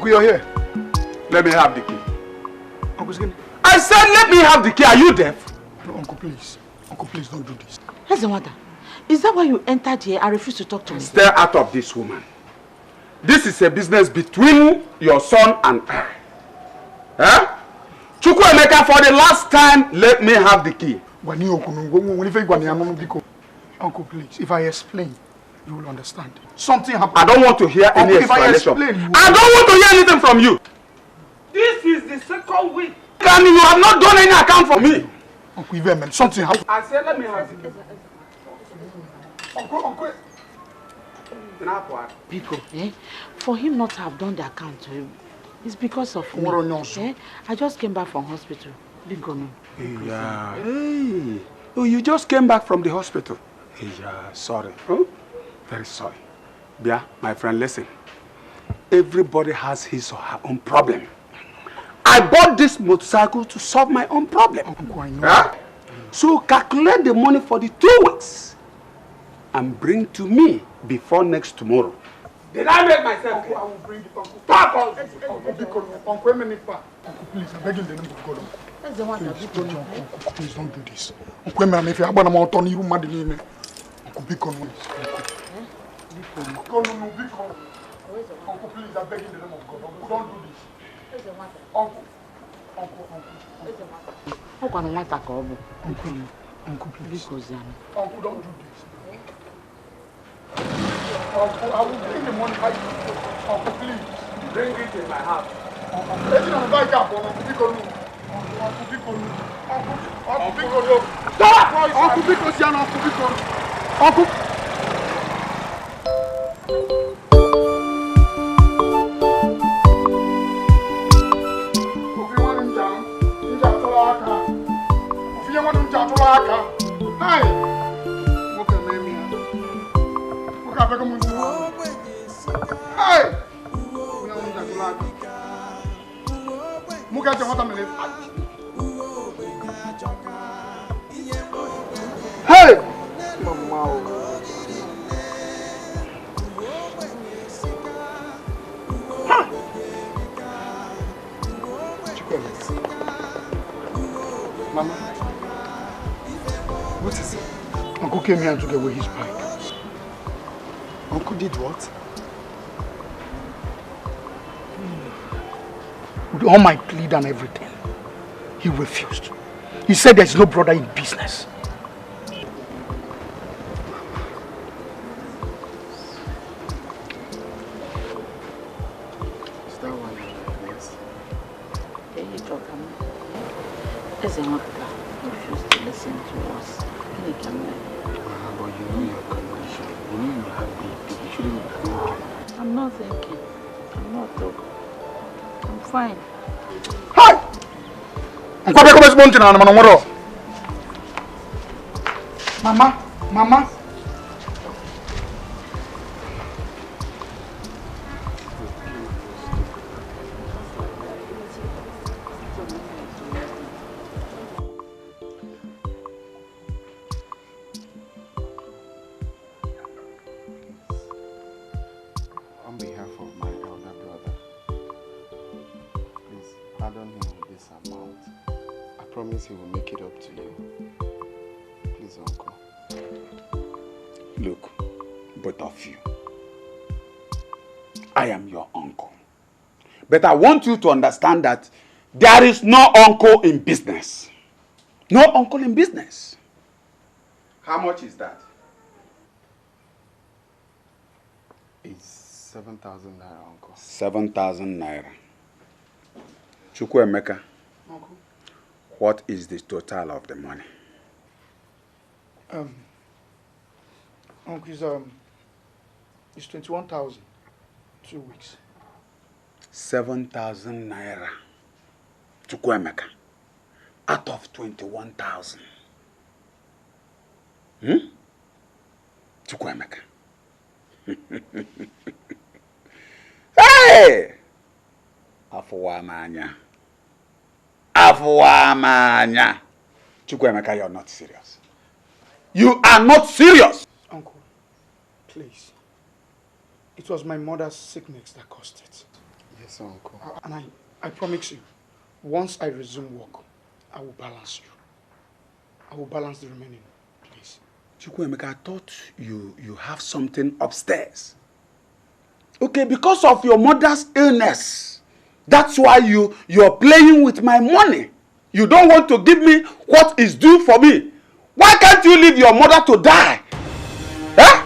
Uncle, you're here. Let me have the key. Uncle, Skin. I said let me have the key. Are you deaf? No, Uncle, please. Uncle, please don't do this. Ezenwata, is that why you entered here and refused to talk to me? Stay out of this, woman. This is a business between your son and I. Huh? Chukwuemeka, for the last time, let me have the key. Uncle, please, if I explain, you will understand. Something happened. I don't want to hear any explanation. I don't want to hear anything from you. This is the second week. And you have not done any account for me. Uncle, something happened. I said, let me have the key. Uncle. Biko, for him not to have done the account to him, it's because of me. I just came back from hospital. Biko, no. Yeah. Hey. Oh, you just came back from the hospital. Yeah, sorry. Oh, very sorry. Yeah, my friend, listen. Everybody has his or her own problem. I bought this motorcycle to solve my own problem. Uncle, I know. Huh? So calculate the money for the 2 weeks and bring to me before next tomorrow. Did I make myself clear? I will bring it, Uncle. Uncle, please, I beg you in the name of God. Please don't do this. Uncle, if you have one more turn, you mad in me. Uncle, be convinced. Uncle, please, I beg you in the name of God. Uncle, don't do this. Uncle, please. Uncle, don't do this. Uncle, I will bring the money back. Uncle, please. Bring it in my house. Uncle, let me back up. Uncle, hey! Mama, what is it? Uncle came here and took away his bike. Uncle did what? With all my plead and everything, he refused. He said there's no brother in business. Is that why you're like this? Yeah, you talk Ezenwata refused to listen to us. But you know your condition. You know you have BP. You shouldn't be thinking. I'm not thinking. I'm not talking. I'm fine. Hi! Mama. On behalf of my elder brother, please pardon him with this amount. I promise he will make it up to you. Please, Uncle. Look, both of you. I am your uncle. But I want you to understand that there is no uncle in business. No uncle in business. How much is that? It's 7,000 naira, Uncle. 7,000 naira. Chukwuemeka, Uncle. what is the total of the money? Uncle, it's 21,000. 2 weeks. 7,000 naira. Chukwuemeka, out of 21,000. Chukwuemeka. Hey! Afuwamanya. Chukwuemeka, you're not serious. You are not serious. Uncle, please. It was my mother's sickness that caused it. Yes, Uncle. And I promise you, once I resume work, I will balance you. I will balance the remaining, please. Chukwuemeka, I thought you have something upstairs. Okay, because of your mother's illness, that's why you're playing with my money. You don't want to give me what is due for me. Why can't you leave your mother to die? Eh?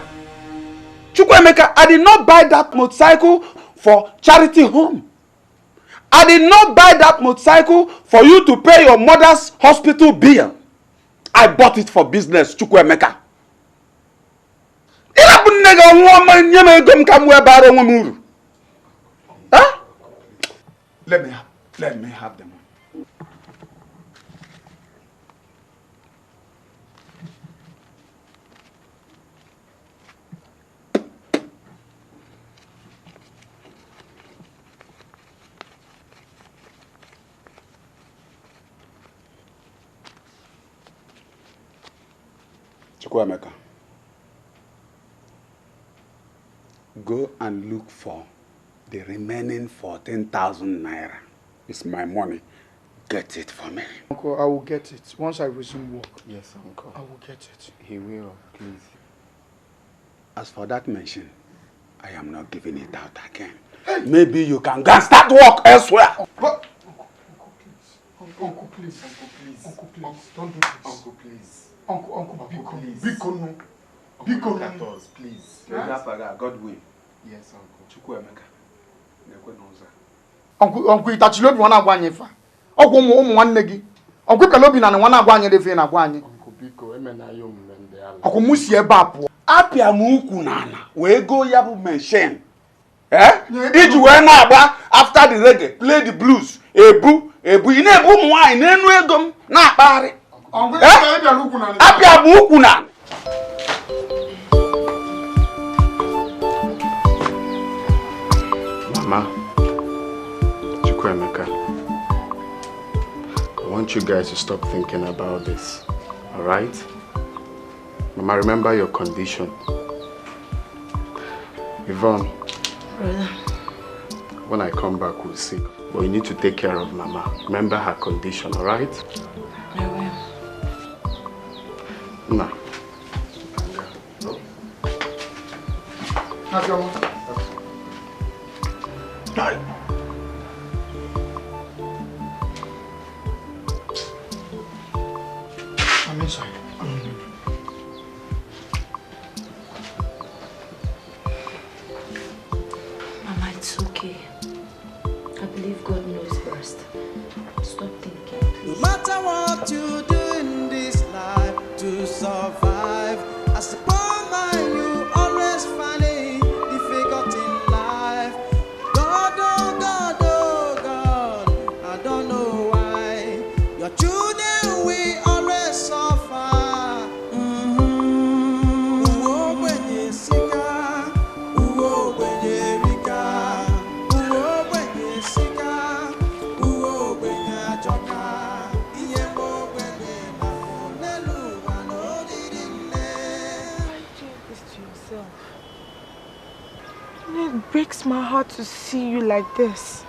Chukwuemeka, I did not buy that motorcycle for charity home. I did not buy that motorcycle for you to pay your mother's hospital bill. I bought it for business, Chukwuemeka. Huh? Let me have them. Chukwuemeka, go and look for the remaining 14,000 naira. It's my money. Get it for me. Uncle, I will get it. Once I resume work. Yes, Uncle. I will get it. He will, please. As for that mention, I am not giving it out again. Maybe you can go and start work elsewhere. What? Uncle, please. Uncle, please. Uncle, please. Don't do this. Uncle, please. Uncle, please. Bikono. Look at us, please. God will. Yes, Uncle. Chukwuemeka. Uncle, itachilo bi wana agwa anyi fa. Ogwo umu nwanne gi. Uncle Pelobi na wana agwa anyi defe na agwa anyi. Uncle Biko, emena yo mmende ala. Uncle musi ebe apu. Apia mu ukwu nana. We go ya bu mention. Iji we na agba after the reggae, play the blues. Ebu, ine ebu mu nwanyi na enu ego m na akpari. Uncle, apia mu ukwu nana. Mama, Chukwuemeka, I want you guys to stop thinking about this, alright? Mama, remember your condition. Yvonne, Brother. when I come back, we'll see. But you need to take care of Mama. Remember her condition, alright? I will. Nah. I'm inside. Mama, it's okay. I believe God knows best. Stop thinking, please. No matter what you do in this life to survive, as a poor man, you always find it difficult in life. God, oh God, oh God, I don't know why your children will always suffer. It breaks my heart to see you like this.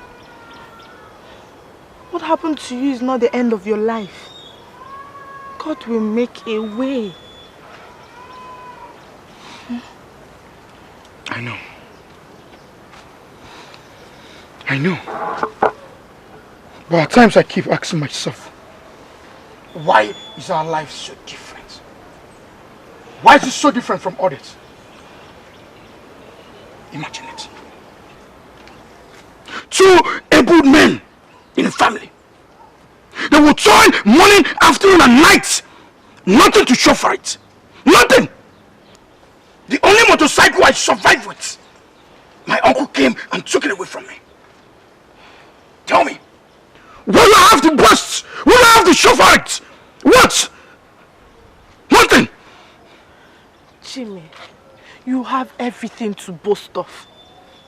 What happened to you is not the end of your life. God will make a way. I know. I know. But at times I keep asking myself, why is our life so different? Why is it so different from others? Imagine it. Two able men in a family. They will toil morning, afternoon, and night. Nothing to show for it. Nothing. The only motorcycle I survived with, my uncle came and took it away from me. Tell me, will I have to boast? Will I have to show for it? What? Nothing. Jimmy, you have everything to boast of.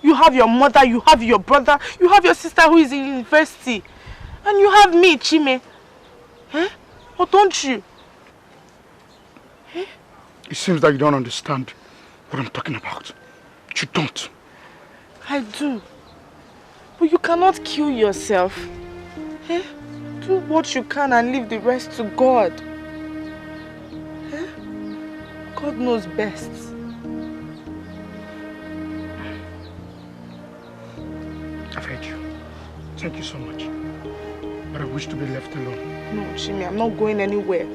You have your mother, you have your brother, you have your sister who is in university. And you have me, Chime. Huh? Or don't you? Huh? It seems that you don't understand what I'm talking about. You don't. I do. But you cannot kill yourself. Eh? Do what you can and leave the rest to God. Eh? God knows best. I've heard you. Thank you so much. But I wish to be left alone. No, Chimi, I'm not going anywhere.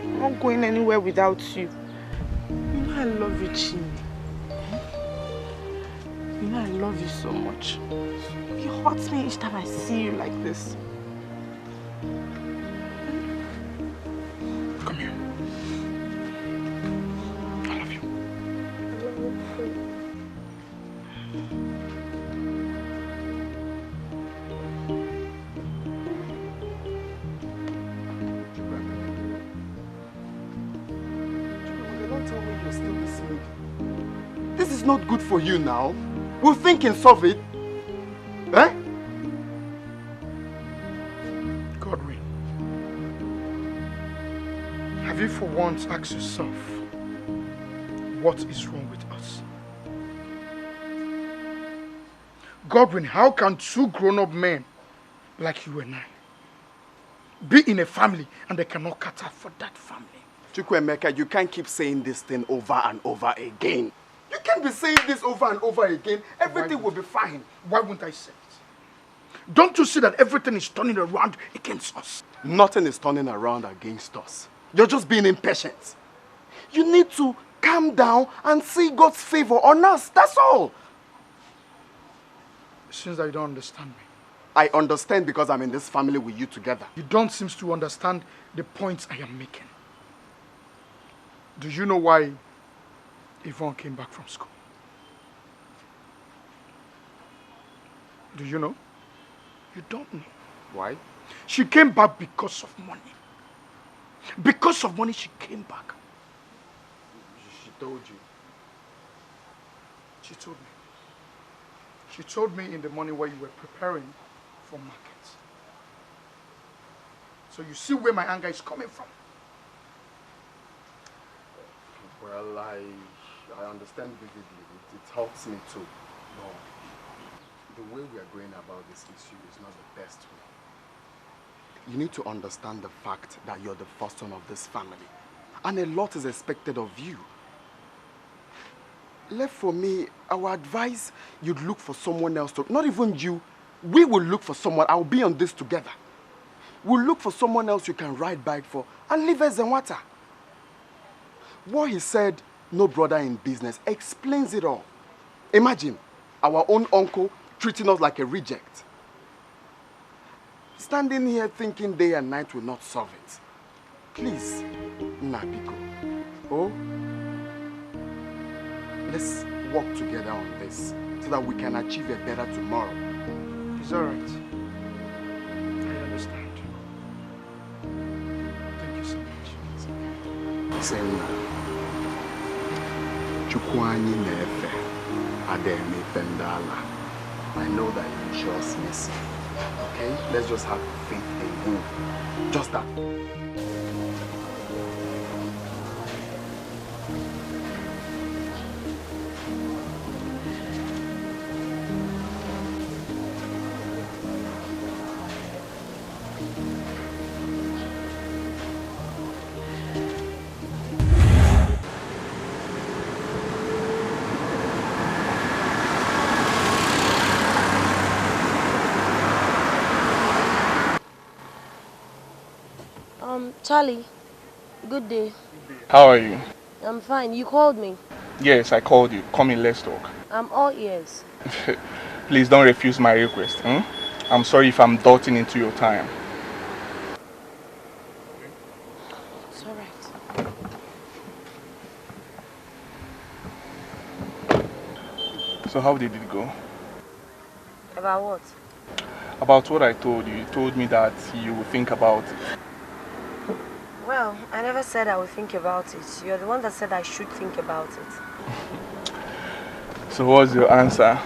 I'm not going anywhere without you. You know I love you, Chimi. You know I love you so much. It hurts me each time I see you like this. Come here. I love you. Don't tell me you're still listening. This is not good for you now. We'll think and solve it. Eh? Godwin, have you for once asked yourself what is wrong with us? Godwin, how can two grown-up men like you and I be in a family and they cannot cater for that family? Chukwuemeka, you can't keep saying this thing over and over again. You can't be saying this over and over again. Everything will be fine. Why won't I say it? Don't you see that everything is turning around against us? Nothing is turning around against us. You're just being impatient. You need to calm down and see God's favor on us. That's all. Since you don't understand me. I understand because I'm in this family with you together. You don't seem to understand the points I am making. Do you know why Yvonne came back from school? Do you know? You don't know. Why? She came back because of money. Because of money, she came back. She told you. She told me. She told me in the morning while you were preparing for market. So you see where my anger is coming from. Well, I understand vividly. It hurts me too. No. The way we are going about this issue is not the best way. You need to understand the fact that you're the first son of this family. And a lot is expected of you. Left for me, our advice, you'd look for someone else to... Not even you. We will look for someone. I'll be on this together. We'll look for someone else you can ride bike for and leave us in water. What he said, no brother in business, explains it all. Imagine our own uncle treating us like a reject. Standing here thinking day and night will not solve it. Please, Nabiko. Oh? Let's work together on this so that we can achieve a better tomorrow. It's all right. I understand. Thank you so much. Same now. Chukwani nefe ademe pendala. I know that you just miss me. Okay? Let's just have faith in you. Just that. Charlie, good day. How are you? I'm fine. You called me. Yes, I called you. Come in, let's talk. I'm all ears. Please don't refuse my request. I'm sorry if I'm darting into your time. It's all right. So how did it go? About what? About what I told you. You told me that you would think about it. Well, I never said I would think about it. You're the one that said I should think about it. So what's your answer?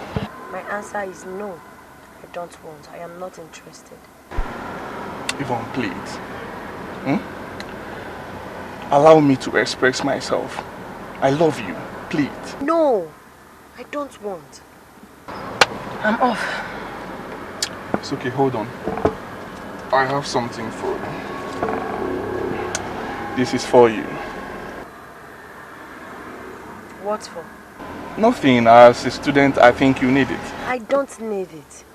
My answer is no. I don't want. I am not interested. Yvonne, please. Allow me to express myself. I love you. Please. No, I don't want. I'm off. It's okay, hold on. I have something for you. This is for you. What for? Nothing. As a student, I think you need it. I don't need it.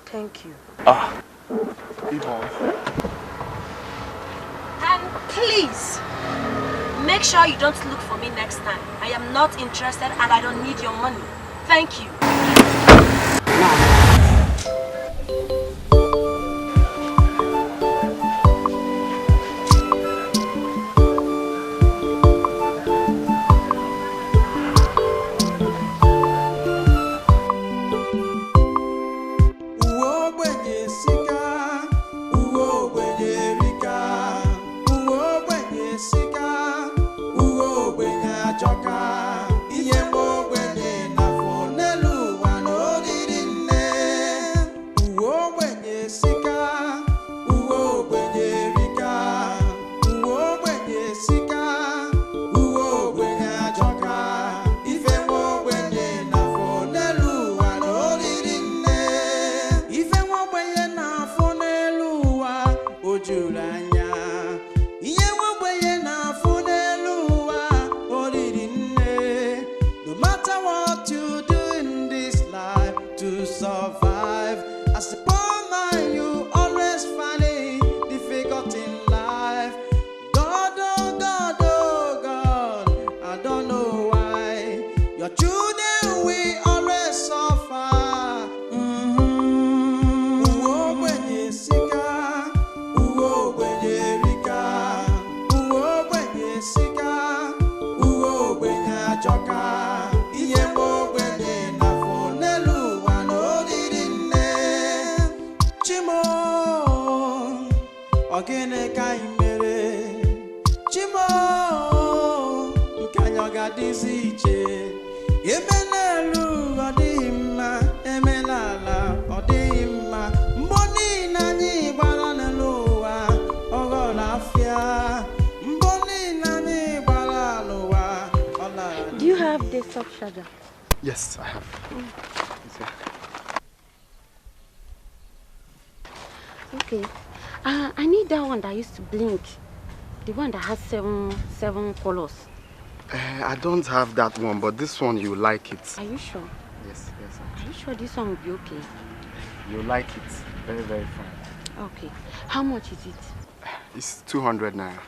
Thank you. Ah. Yvonne. And please, make sure you don't look for me next time. I am not interested and I don't need your money. Thank you. Yes, I have. Okay. I need that one that used to blink. The one that has seven colors. I don't have that one, but this one you like it. Are you sure? Yes. Are you sure this one will be okay? You like it. Very, very fine. Okay. How much is it? It's 200 naira.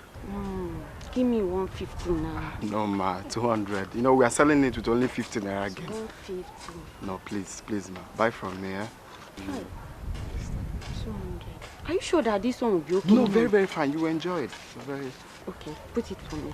Give me 150 now. No, ma, 200. You know, we are selling it with only 50 naira again. 150. No, please, ma. Buy from me, eh? 200. Are you sure that this one will be okay? No, very, very fine. You will enjoy it. Very... Okay, put it for me.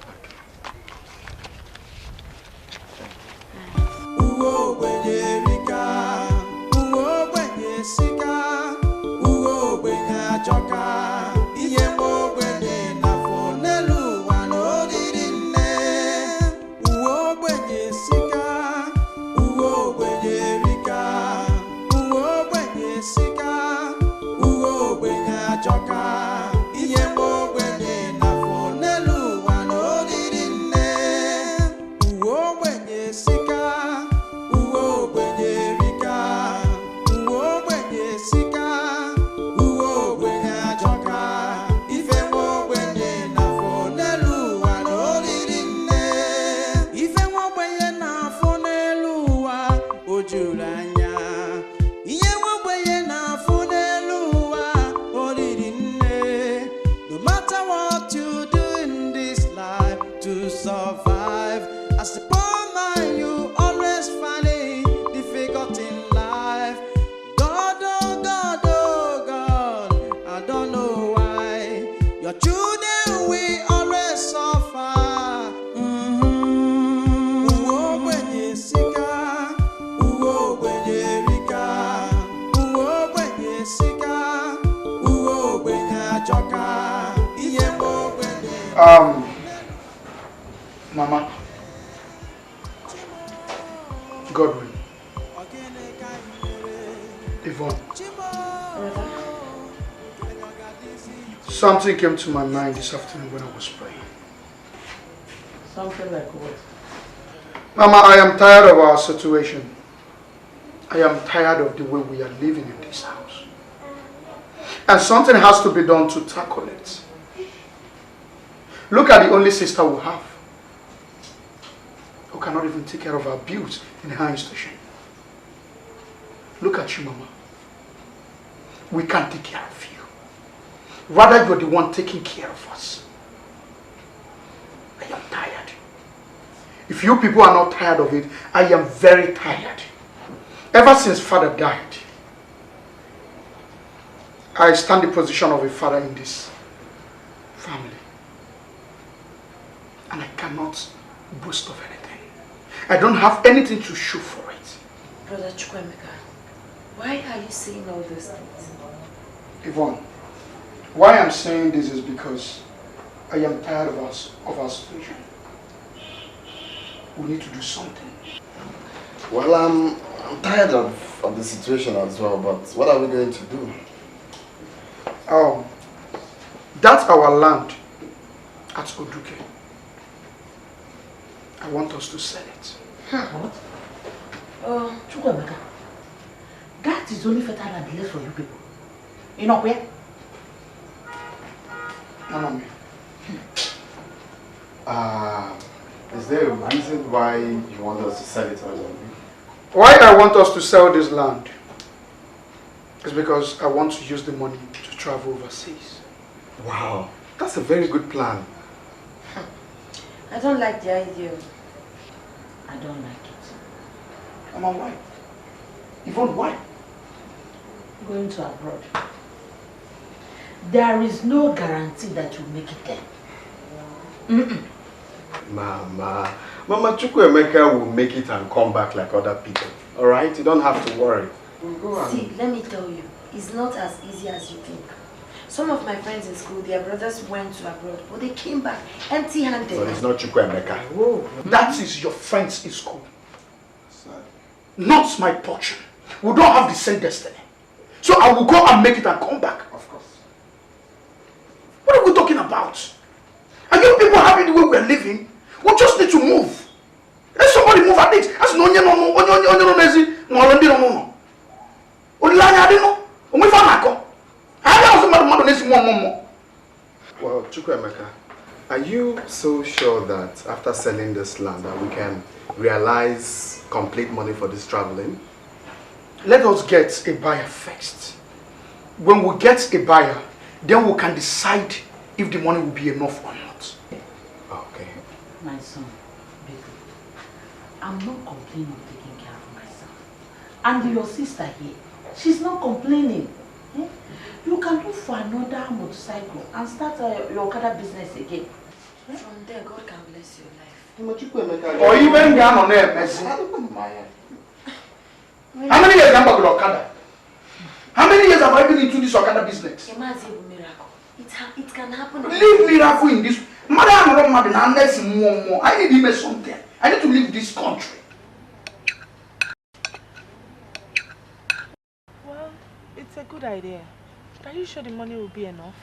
Mama, Godwin, Yvonne, something came to my mind this afternoon when I was praying. Something like what? Mama, I am tired of our situation. I am tired of the way we are living in this house. And something has to be done to tackle it. Look at the only sister we have, who cannot even take care of our bills in her institution. Look at you, Mama. We can't take care of you. Rather, you're the one taking care of us. I am tired. If you people are not tired of it, I am very tired. Ever since Father died, I stand the position of a father in this family. And I cannot boast of anything. I don't have anything to show for it. Brother Chukwemeka, why are you saying all those things? Yvonne, why I'm saying this is because I am tired of our situation. We need to do something. Well, I'm tired of the situation as well, but what are we going to do? That's our land at Oduke. I want us to sell it. What? Chukwemeka, that is only fertile land left for you people. You know where? No. Is there a reason why you want us to sell it urgently? Why I want us to sell this land is because I want to use the money to travel overseas. Wow, that's a very good plan. I don't like the idea. I don't like it. Mama, why? Yvonne, why? Going to abroad. There is no guarantee that you'll make it there. Mama Chukwemeka will make it and come back like other people. Alright? You don't have to worry. See, let me tell you, it's not as easy as you think. Some of my friends in school, their brothers went to abroad, but they came back empty-handed. So it's not Chukwemeka. Whoa. That is your friends in school. Not my portion. We don't have the same destiny. So I will go and make it and come back. Of course. What are we talking about? Are you people happy the way we are living? We just need to move. Let somebody move at it. As no Well, Chukwemeka, are you so sure that after selling this land that we can realize complete money for this traveling? Let us get a buyer first. When we get a buyer, then we can decide if the money will be enough or not. Okay. My son, baby, I'm not complaining of taking care of myself. And your sister here, she's not complaining. Eh? You can look for another motorcycle and start your Okada business again. From there, God can bless your life. Or even down on there, Messi. How many years have I got Okada? How many years have I been into this Okada business? It can happen. Leave miracle in this. Mother, I'm not mad unless more. I need to make something. I need to leave this country. Well, it's a good idea. Are you sure the money will be enough?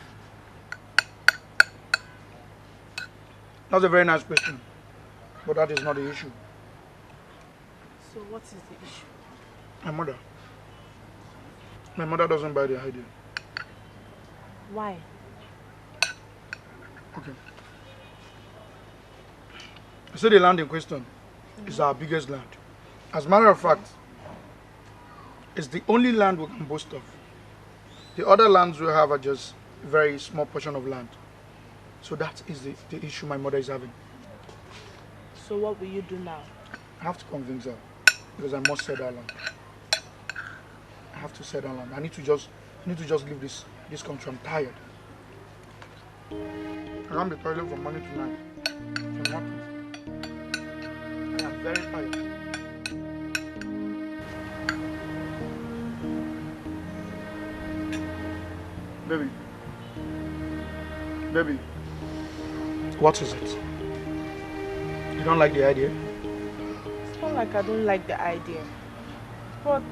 That's a very nice question. But that is not the issue. So what is the issue? My mother. My mother doesn't buy the idea. Why? Okay. I say the land in question is our biggest land. As a matter of fact, it's the only land we can boast of. The other lands we have are just a very small portion of land. So that is the issue my mother is having. So what will you do now? I have to convince her because I must sell that land. I have to sell that land. I need to just leave this country. I'm tired. I can't be toiling for money tonight. I'm working. I am very tired. Baby. What is it? You don't like the idea? It's not like I don't like the idea. But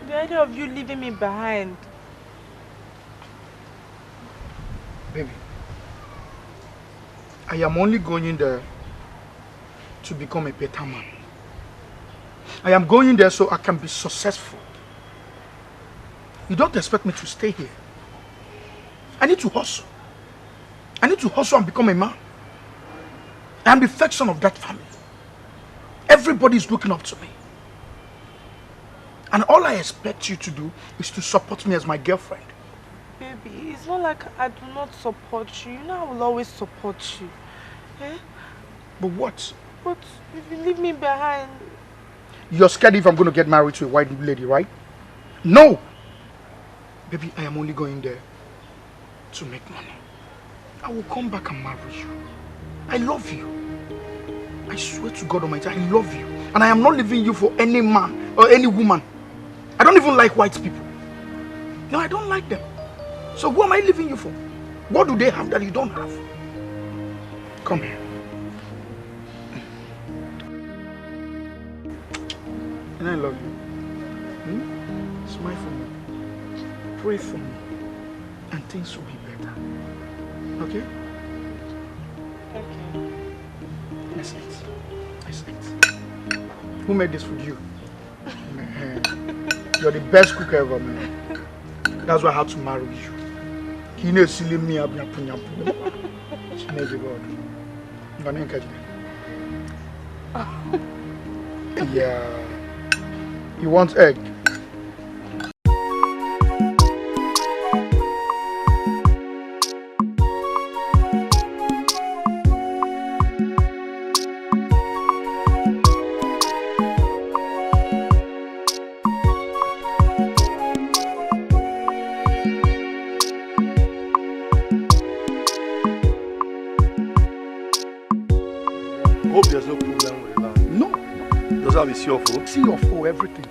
the idea of you leaving me behind. Baby, I am only going there to become a better man. I am going there so I can be successful. You don't expect me to stay here. I need to hustle. I need to hustle and become a man. I am the first son of that family. Everybody is looking up to me. And all I expect you to do is to support me as my girlfriend. Baby, it's not like I do not support you. You know I will always support you. Eh? But what? But if you leave me behind... You're scared if I'm going to get married to a white lady, right? No! Baby, I am only going there to make money. I will come back and marry you. I love you. I swear to God Almighty, I love you. And I am not leaving you for any man or any woman. I don't even like white people. No, I don't like them. So who am I leaving you for? What do they have that you don't have? Come here. And I love you. Smile for me. Pray for me. And things will be better. Okay? Okay. That's it. That's it. Who made this for you? You're the best cook ever, man. That's why I had to marry you. He knows silly me up. She made you God. I'm gonna catch you. Yeah. You want egg? Hope there's no problem with the land. No. Does it have a CFO? CFO, everything.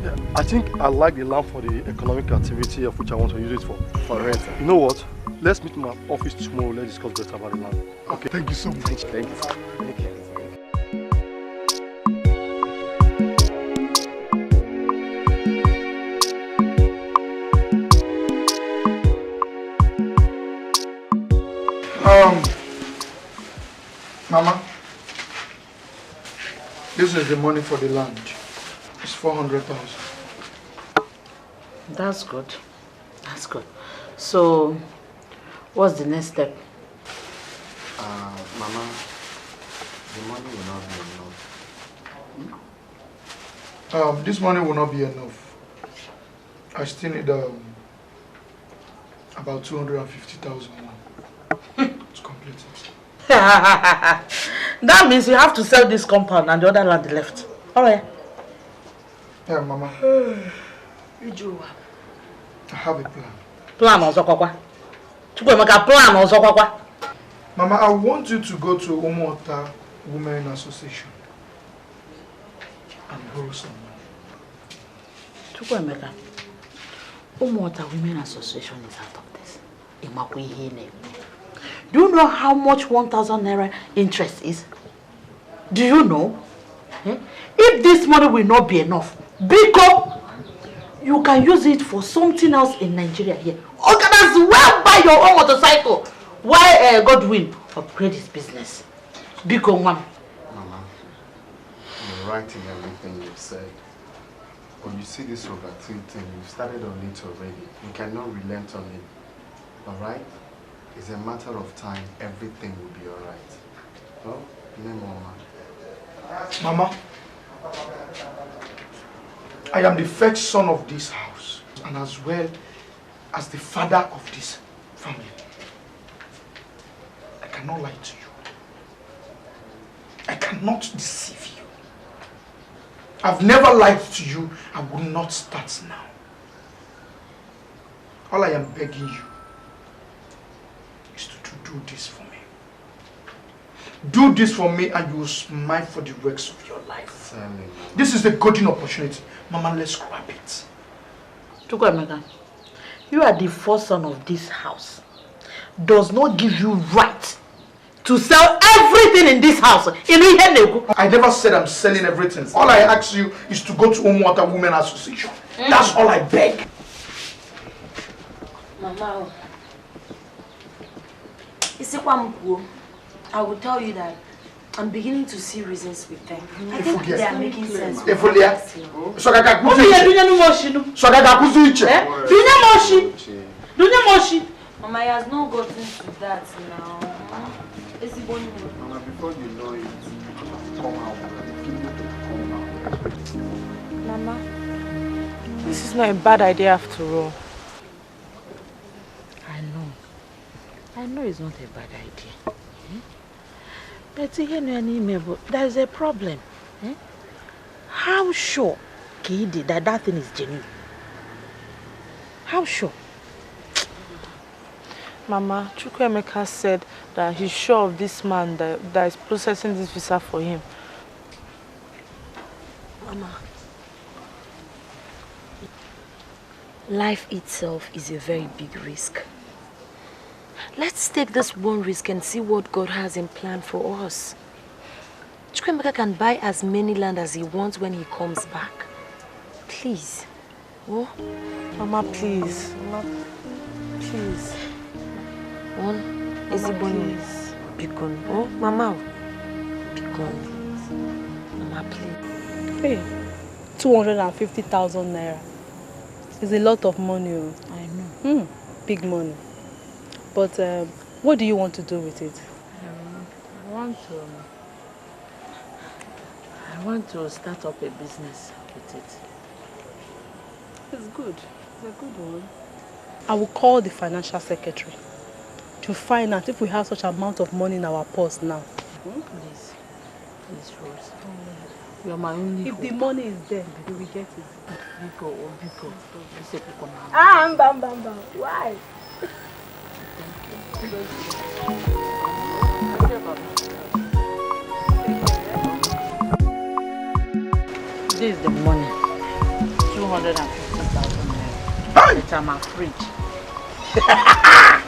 Yeah, I think I like the land for the economic activity of which I want to use it for rent. You know what? Let's meet in my office tomorrow. Let's discuss better about the land. Okay. Thank you so much. Thank you. Thank you. Mama, this is the money for the land. It's 400,000. That's good. That's good. So, what's the next step? Mama, the money will not be enough. This money will not be enough. I still need about 250,000 to complete it. That means you have to sell this compound and the other land left. Alright. Yeah, Mama. I have a plan. Plan also, Kwakwa. Plan also, Kwakwa. Mama, I want you to go to Umuota Women Association and borrow some money. Chukwemeka, Umuota Women Association is out of this. Do you know how much 1,000 naira interest is? Do you know? If this money will not be enough, because you can use it for something else in Nigeria here. Organize well buy your own motorcycle. Why Godwin upgrade his business? Because one. Mama, you're right in everything you've said. When you see this overthink thing, you've started on it already. You cannot relent on it. Alright? It's a matter of time. Everything will be alright. Oh, no, Mama. Mama, I am the first son of this house and as well as the father of this family. I cannot lie to you. I cannot deceive you. I've never lied to you. I will not start now. All I am begging you is to do this for me. Do this for me and you will smile for the rest of your life. This is the golden opportunity. Mama, let's grab it. Chukwemeka, you are the first son of this house. Does not give you right to sell everything in this house. I never said I'm selling everything. All I ask you is to go to Umuota Women Association. That's all I beg. Mama, I will tell you that I'm beginning to see reasons with them. I think they are making sense. Mama, he has not gotten to that now. Mama, before you know it, come out. Mama, this is not a bad idea after all. I know it's not a bad idea. But there is a problem. How sure Kidi that thing is genuine? How sure? Mama, Chukwuemeka said that he's sure of this man that is processing this visa for him. Mama, life itself is a very big risk. Let's take this one risk and see what God has in plan for us. Chukwuemeka can buy as many land as he wants when he comes back. Please. Oh? Mama, please. Mama, please. One, please. Bikon. Oh, Mama. Bikon. Mama, please. Hey, 250,000 naira. It's a lot of money. I know. Big money. But what do you want to do with it? I want to start up a business with it. It's good. It's a good one. I will call the financial secretary to find out if we have such amount of money in our purse now. Please, Rose. You are my only If hope. the money is there, we will get it. Biko. Bam. Why? This is the money. 250,000 naira. But I'm afraid.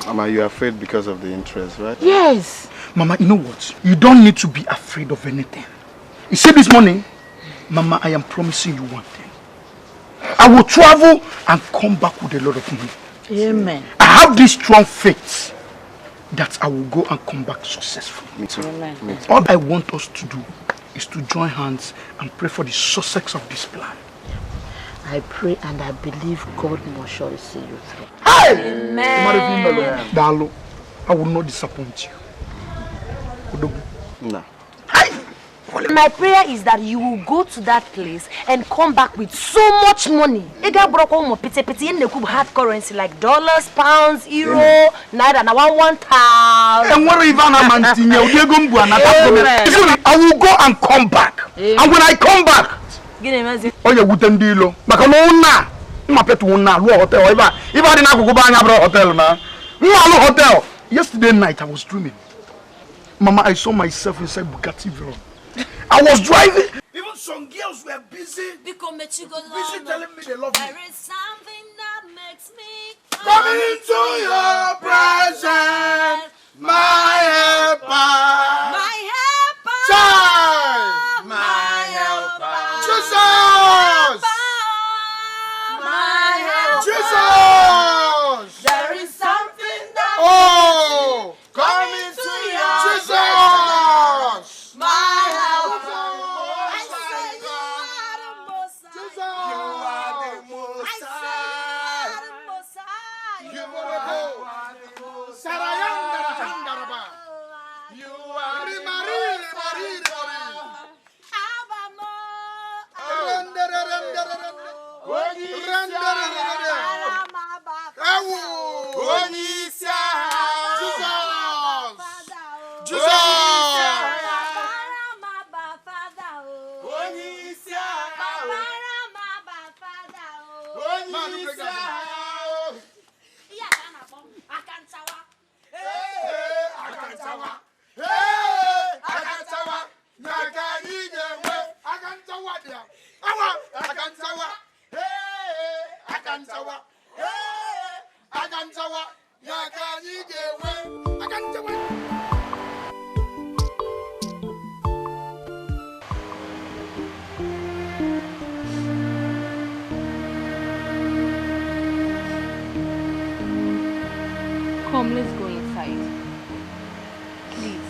Mama, you're afraid because of the interest, right? Yes. Mama, you know what? You don't need to be afraid of anything. You see this morning? Mama, I am promising you one thing. I will travel and come back with a lot of money. Amen. I have this strong faith that I will go and come back successful. Me too. Amen. Me too. All I want us to do is to join hands and pray for the success of this plan. I pray and I believe God must surely see you through. Hey! Amen. Dalo, I will not disappoint you. No. My prayer is that you will go to that place and come back with so much money. Hard currency like dollars, pounds, euro, naira, now 1,000. And what if I will go and come back. And when I come back, oh yeah, wouldn't deal. Makamona, Mapetuna, hotel. If I didn't go back to hotel now. Hotel. Yesterday night I was dreaming. Mama, I saw myself inside Bugatti Veyron. I was driving. Even some girls were busy telling me they love me. There is something that makes me Come into your presence, my helper. my helper. Child, My helper. Jesus, My helper. Jesus. There is something that Oh, come into your Jesus. my helper. I say you are the most high. You are the most I say you are the most high. You are the most Sarayanda. You are the Come, let's go inside. Please.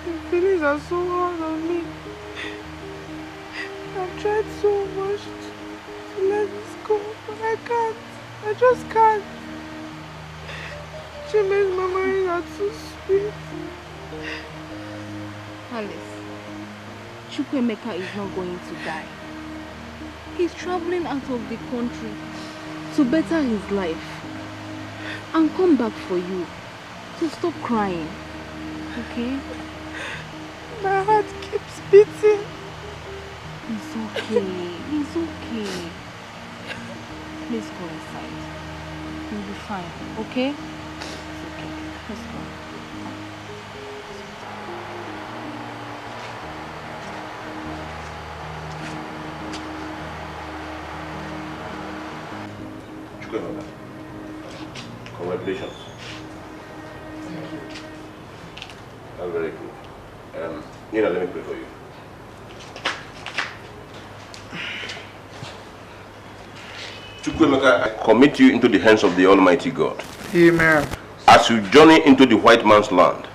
The feelings are so hard on me. I've tried so much to let this go, but I can't. I just can't. Chime's mama is not so sweet. Alice, Chukwemeka is not going to die. He's traveling out of the country to better his life and come back for you. So stop crying, okay? My heart keeps beating. It's okay, it's okay. Please go inside. You'll be fine, okay? It's okay. Let's go. Congratulations. Thank you. That's very good. Nina, let me pray for you. Chukwemeka, I commit you into the hands of the Almighty God. Amen. As you journey into the white man's land,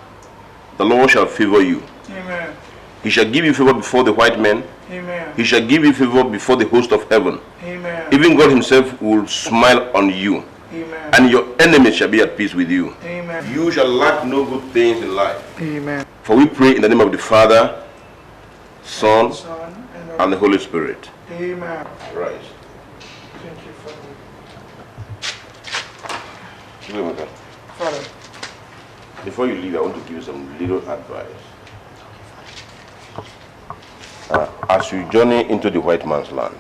the Lord shall favor you. Amen. He shall give you favor before the white men. Amen. He shall give you favor before the host of heaven. Amen. Even God himself will smile on you. Amen. And your enemies shall be at peace with you. Amen. You shall lack no good things in life. Amen. For we pray in the name of the Father, Son, and the Holy Spirit. Amen. Rise. Thank you, Chukwemeka, Father. before you leave, I want to give you some little advice. As you journey into the white man's land,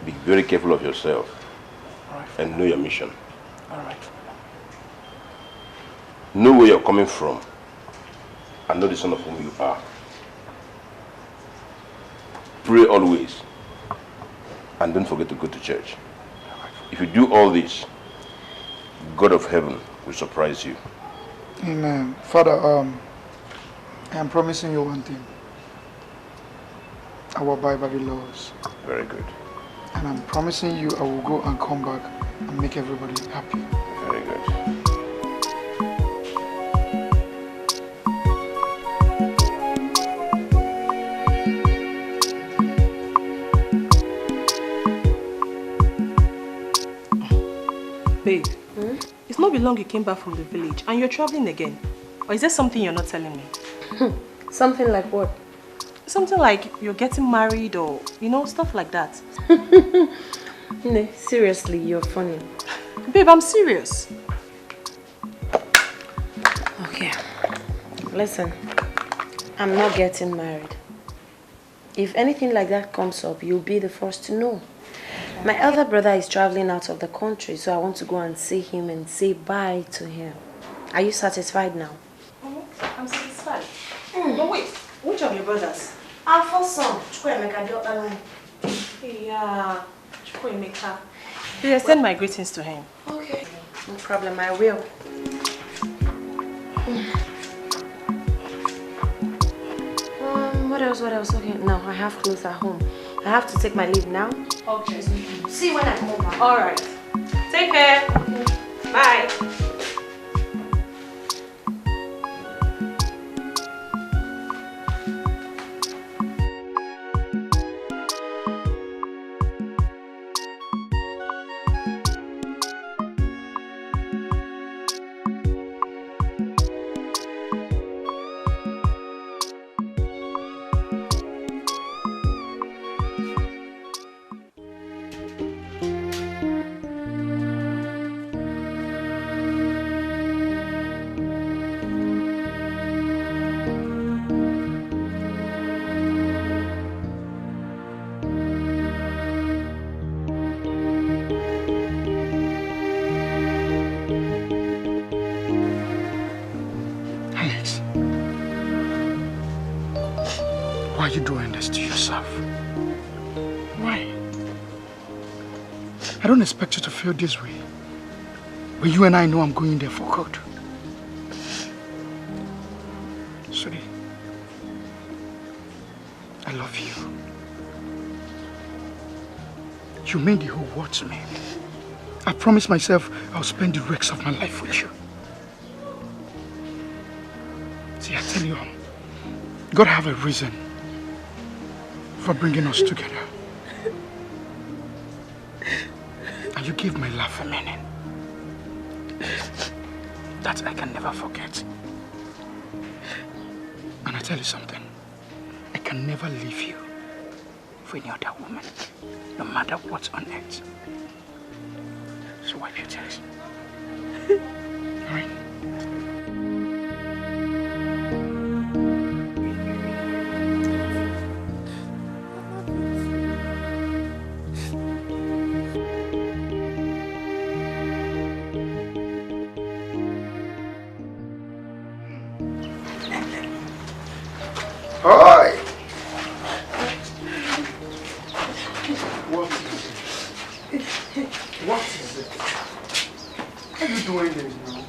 be very careful of yourself and know your mission. All right. Know where you're coming from and know the son of whom you are. Pray always and don't forget to go to church. If you do all this, God of heaven will surprise you. Amen. Father, I am promising you one thing. I will abide by the laws. Very good. And I'm promising you I will go and come back and make everybody happy. Very good. Babe, it's not been long you came back from the village and you're traveling again. Or is there something you're not telling me? Something like what? Something like you're getting married or, stuff like that. No, seriously, you're funny. Babe, I'm serious. Okay. Listen, I'm not getting married. If anything like that comes up, you'll be the first to know. My elder brother is traveling out of the country, so I want to go and see him and say bye to him. Are you satisfied now? I'm satisfied. But wait, which of your brothers? Our first son, Chukwemeka, the other line. Yeah, Chukwemeka. Please send my greetings to him. Okay. No problem, I will. What else? Okay, no, I have clothes at home. I have to take my leave now. Okay. See you when I come back. Alright. Take care. Okay. Bye. Why are you doing this to yourself? Why? I don't expect you to feel this way. But you and I know I'm going there for good. Sweetie, I love you. You mean the whole world to me. I promised myself I'll spend the rest of my life with you. See, I tell you, God have a reason for bringing us together. have a meaning that I can never forget. And I tell you something, I can never leave you for any other woman, no matter what's on earth. So wipe your tears. All right? Hi. What is it? Why are you doing this now?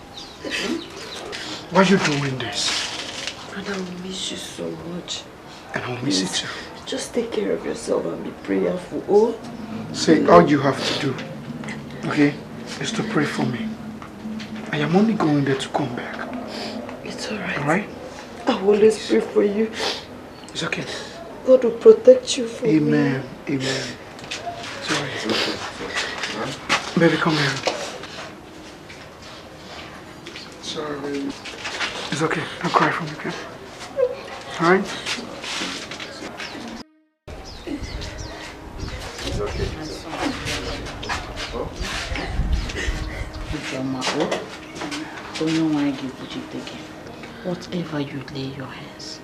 Why are you doing this? Brother, I will miss you so much. And I'll miss you too. Just take care of yourself and be prayerful, oh? See, all you have to do, okay, is to pray for me. I am only going there to come back. It's alright. Alright? I will always pray for you. It's okay. God will protect you from me. Amen. Amen. It's alright. Baby, come here. Sorry, baby. It's okay. Don't cry for me, okay? Alright? It's okay. Whatever you lay your hands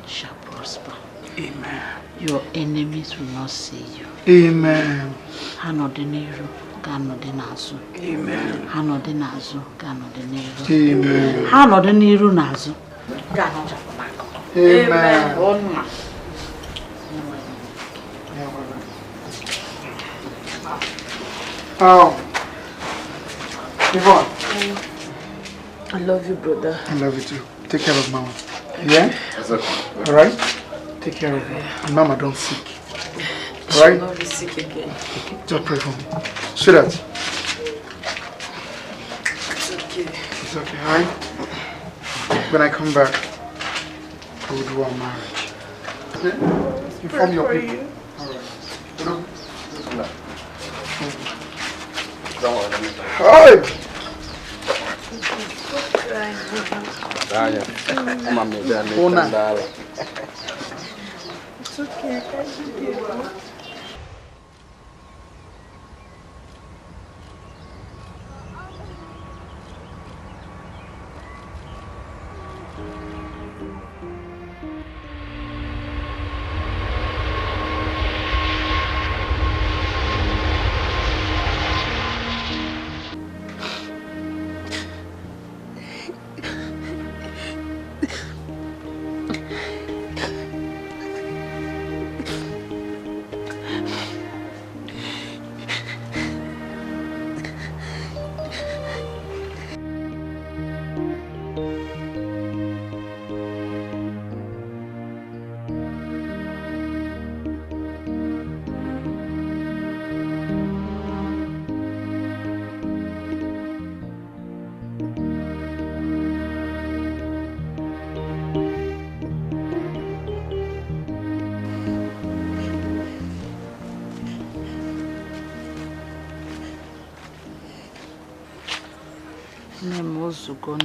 shall prosper. Amen. Your enemies will not see you. Amen. Hanodeniru, Ganodinazu. Amen. Hanodinazu, Ganodeniru. Amen. Hanodeniru Nazu. Ganojapamako. Amen. Amen. Oh. Yvonne. I love you, brother. I love you too. Take care of Mama. Yeah? Alright? Take care of her. And Mama, don't sick. Alright? She'll not be sick again. Just pray for me. Sweetheart. It's okay. It's okay, alright? When I come back, I will do our marriage. Okay? Inform your people. Alright. Hi! It's okay. Thank you.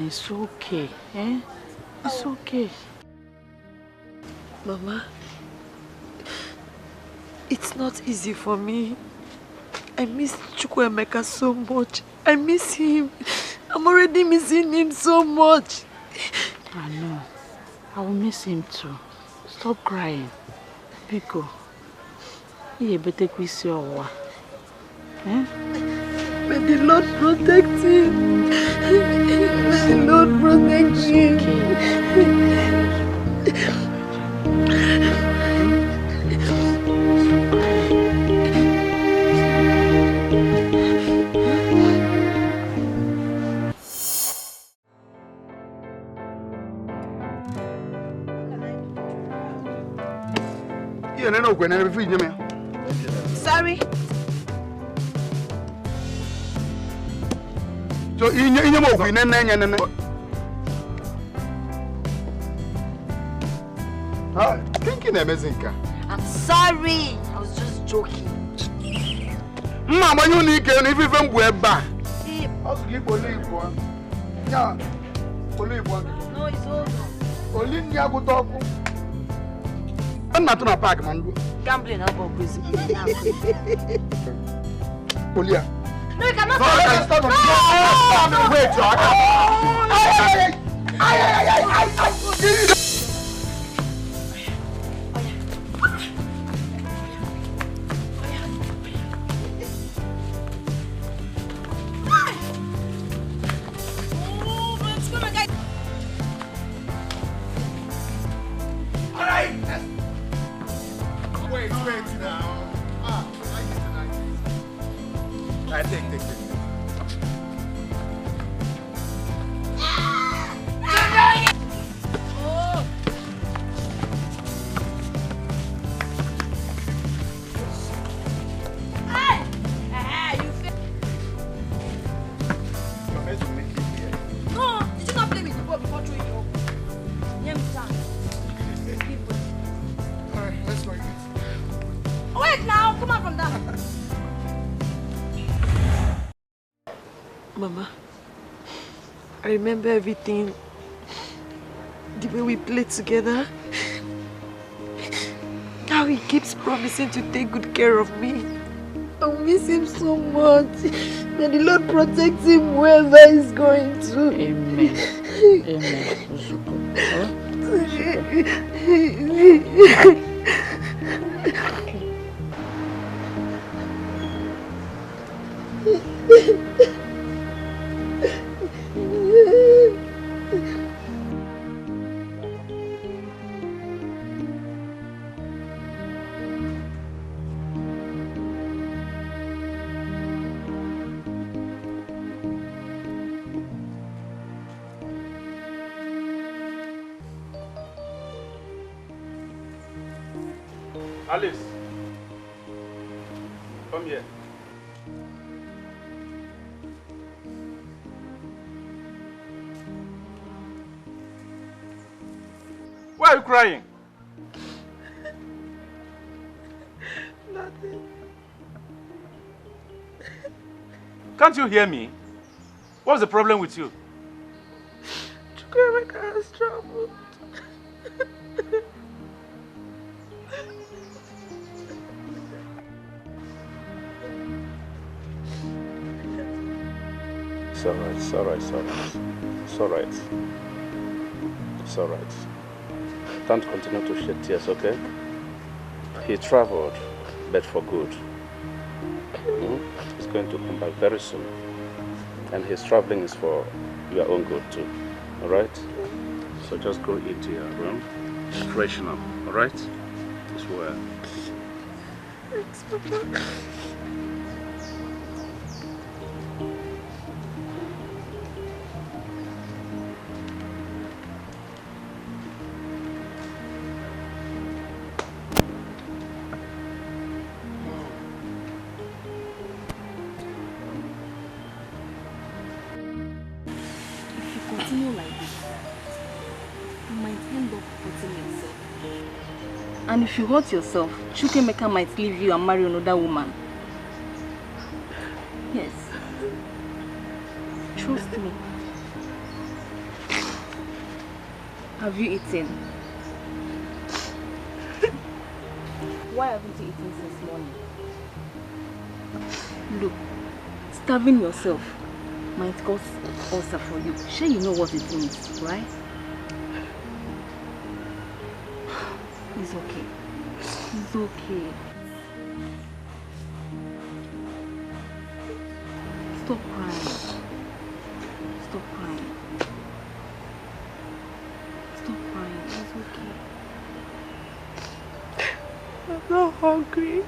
It's okay, eh? It's okay. Mama, it's not easy for me. I miss Chukwuemeka so much. I miss him. I'm already missing him so much. I know. I will miss him too. Stop crying. Biko. You better kiss your wife. Eh? May the Lord protect him. May the Lord protect him. Sorry. So in I'm sorry. I was just joking. Mma gbanye unu ike na ife mgbu ebe a. Ọsụ gị kpọlụ Igbo. Ya, kpọlụ Igbo. No, it's over. Oli nni agụta ọkụ. Ọ na-atụ na paakị ma ndụ. Gambling about crazy. Oli ya. No, you cannot stop. No. Wait, Wait now. I get tonight. I take. Mama, I remember everything, the way we played together, how he keeps promising to take good care of me. I miss him so much. May the Lord protect him wherever he's going to. Amen. Alice, come here. Why are you crying? Nothing. Can't you hear me? What's the problem with you? Chukwuemeka has trouble. It's all right. Don't continue to shed tears, okay? He traveled, but for good. He's going to come back very soon. And his traveling is for your own good too, all right? So just go into your room, freshen up, all right? As well. Thanks, Papa. Continue like this, you might end up hurting yourself. And if you hurt yourself, Chukwuemeka might leave you and marry another woman. Yes. Trust me. Have you eaten? Why haven't you eaten since morning? Look, starving yourself might cause ulcer for you. Sure, you know what it means, right? It's okay. It's okay. Stop crying. Stop crying. Stop crying. It's okay. I'm not hungry.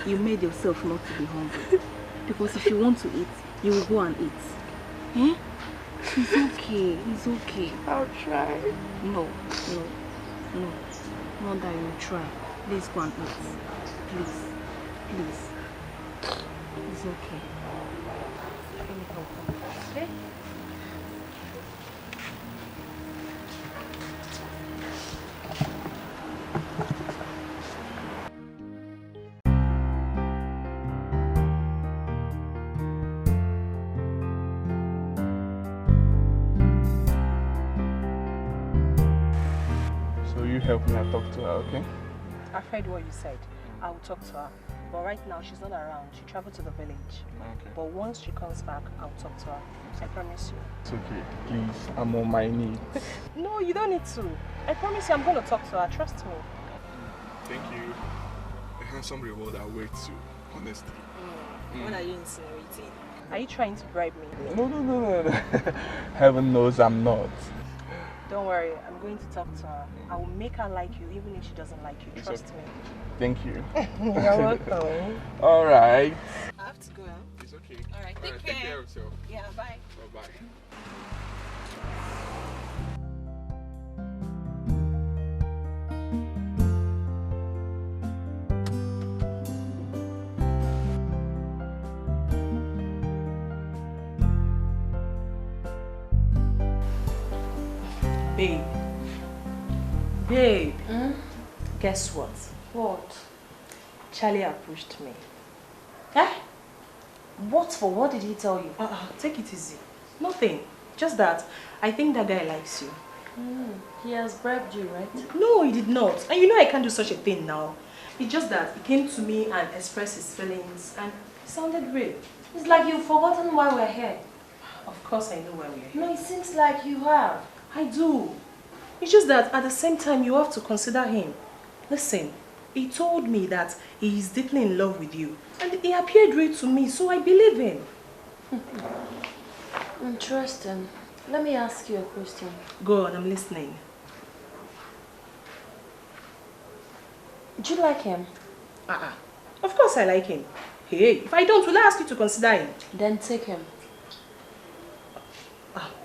You made yourself not to be hungry. Because if you want to eat, you will go and eat. Eh? It's okay. It's okay. I'll try. No. Not that you try. Please go and eat. Please. It's okay. Let me help you. Okay? help me and talk to her, okay? I've heard what you said. I will talk to her. But right now, she's not around. She traveled to the village. Okay. But once she comes back, I'll talk to her. I promise you. It's okay. Please, I'm on my knees. No, you don't need to. I promise you I'm going to talk to her. Trust me. Thank you. A handsome reward awaits you, honestly. What are you insinuating? Are you trying to bribe me? No. Heaven knows I'm not. Don't worry, I'm going to talk to her. I will make her like you even if she doesn't like you. Trust me. Thank you. You're welcome. All right. I have to go. It's okay. All right, Take care of yourself. Yeah, bye. Bye-bye. Babe. Guess what? What? Charlie approached me. Eh? What for? What did he tell you? Take it easy. Nothing. Just that I think that guy likes you. He has bribed you, right? No, he did not. And you know I can't do such a thing now. It's just that he came to me and expressed his feelings and it sounded real. It's like you've forgotten why we're here. Of course I know why we're here. No, it seems like you have. I do. It's just that at the same time you have to consider him. Listen, he told me that he is deeply in love with you. And he appeared real to me, so I believe him. Interesting. Let me ask you a question. Go on, I'm listening. Do you like him? Of course I like him. Hey, if I don't, will I ask you to consider him? Then take him.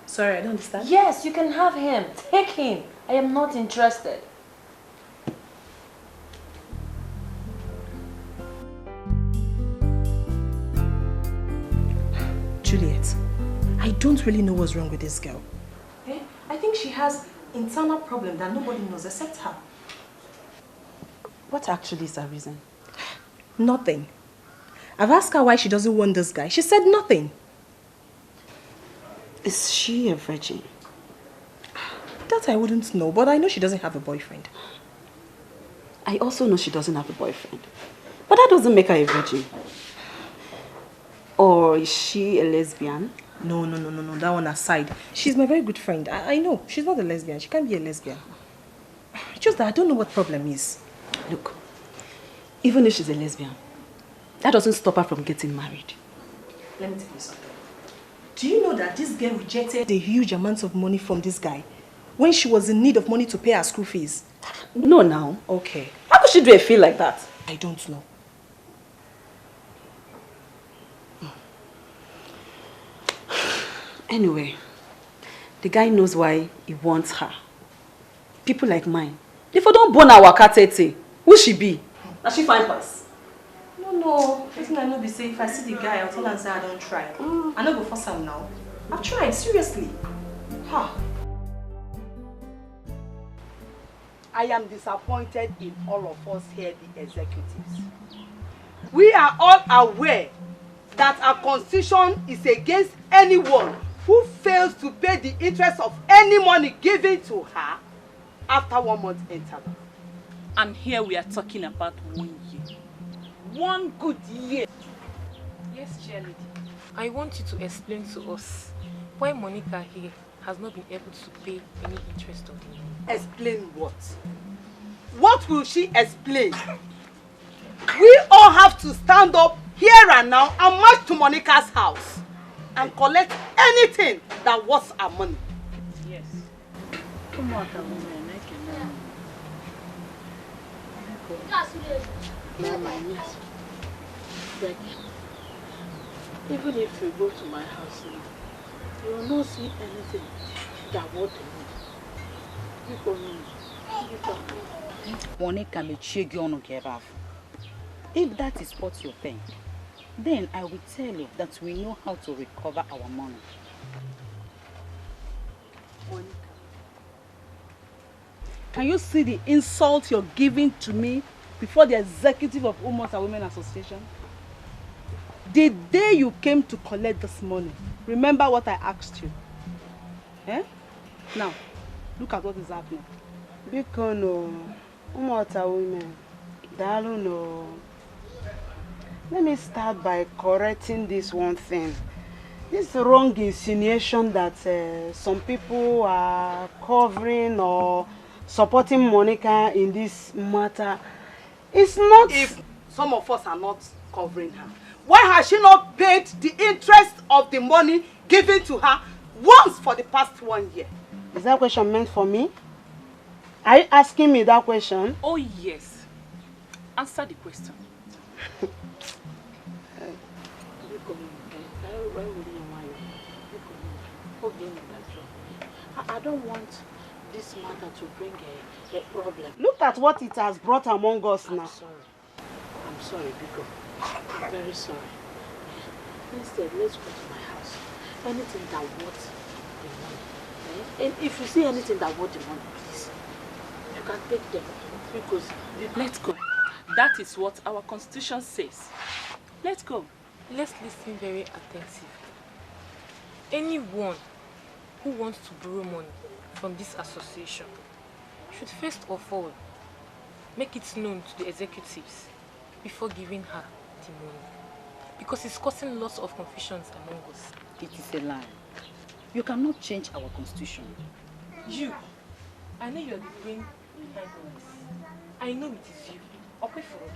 Sorry, I don't understand. Yes, you can have him. Take him. I am not interested. Juliet, I don't really know what's wrong with this girl. Eh? I think she has internal problem that nobody knows except her. What actually is her reason? Nothing. I've asked her why she doesn't want this guy. She said nothing. Is she a virgin? That I wouldn't know, but I know she doesn't have a boyfriend. I also know she doesn't have a boyfriend. But that doesn't make her a virgin. Or is she a lesbian? No. That one aside. She's my very good friend. I know. She's not a lesbian. She can't be a lesbian. Just that I don't know what problem is. Look, even if she's a lesbian, that doesn't stop her from getting married. Let me tell you something. Do you know that this girl rejected a huge amount of money from this guy when she was in need of money to pay her school fees? No, now. Okay. How could she do a feel like that? I don't know. Anyway, the guy knows why he wants her. People like mine. If I don't burn our catete, who she be? Does she find pass? No. I think I know be say if I see the guy, I'll tell her and say I don't try. I not go for some now. I've tried, seriously. I am disappointed in all of us here, the executives. We are all aware that our constitution is against anyone who fails to pay the interest of any money given to her after 1 month interval. And here we are talking about 1 year. 1 good year. Yes, cheerleader. I want you to explain to us why Monica here has not been able to pay any interest on him. Explain what? What will she explain? We all have to stand up here and now and march to Monica's house and collect anything that was our money. Yes. Come on, Even if you go to my house now, you will not see anything that what you Monica may check you on above. If that is what you think, then I will tell you that we know how to recover our money. Monica, can you see the insult you're giving to me before the executive of Women and Women Association? The day you came to collect this money, remember what I asked you. Eh? Now, look at what is happening. Biko no. Umota women. Dalu no. Let me start by correcting this one thing. This wrong insinuation that some people are covering or supporting Monica in this matter. It's not... If some of us are not covering her, why has she not paid the interest of the money given to her once for the past 1 year? Is that question meant for me? Are you asking me that question? Oh yes. Answer the question. I don't want this matter to bring a problem. Look at what it has brought among us now. I'm sorry, Biko. I'm very sorry. Instead, let's go to my house. Anything that worth the money. And if you see anything that worth the money, please, you can take them. Because let's go. That is what our constitution says. Let's go. Let's listen very attentively. Anyone who wants to borrow money from this association should first of all make it known to the executives before giving her the money, because it's causing lots of confusions among us. It is a lie. You cannot change our constitution. You, I know you're the brain behind all this. I know it is you. Okay for you.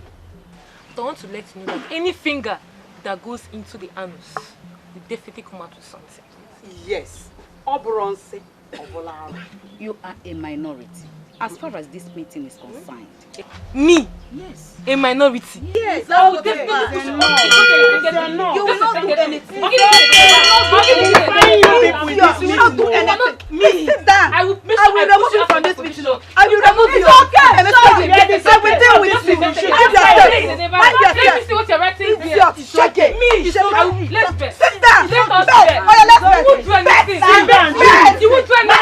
But I want to let you know that any finger that goes into the anus will definitely come out with something. Yes. Oburonse. You are a minority as far as this meeting is concerned. Me? Yes. A minority? Yes. I will definitely push You will not do anything. You will not do anything. Me. Sit down. I will remove you from this meeting. I will remove you. It's okay. I will deal with you. Mind yourself. Mind yourself. Let me see what you're writing here. Check it. Me. Let's bet. Sit down. Let us Bet. bet. Oh yeah, let's bet. You won't do anything. Bet. You won't do anything.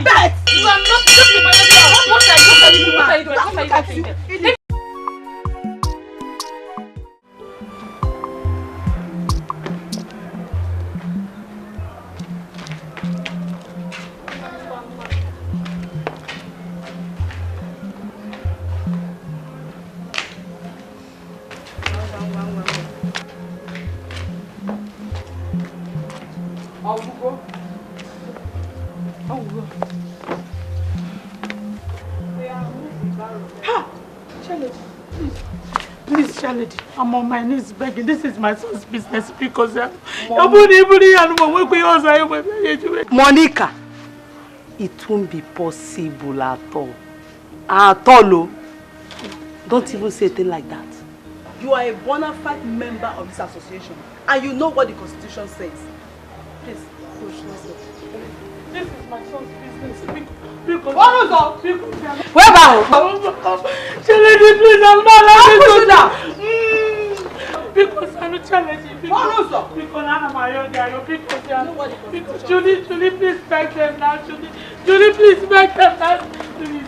Bet. You are not just a minority. What are you doing? What are you doing? I'm on my knees begging. This is my son's business because Monica, it won't be possible at all. At all. Don't even say a thing like that. You are a bona fide member of this association and you know what the constitution says. Please, push, let's go. This is my son's business. What was where about? Please, I'm not allowed to do that. Because I'm not challenging. Because I'm my own guy. Because Julie, please back them now. Julie, please back them now. Please,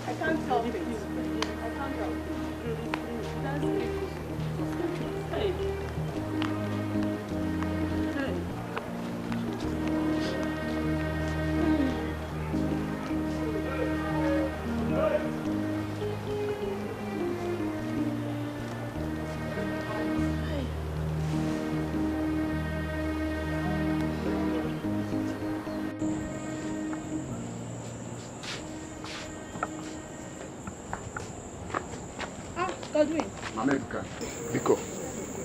I can't help it. I can't help it. That's it. Hey. Mama Ebuka, Biko,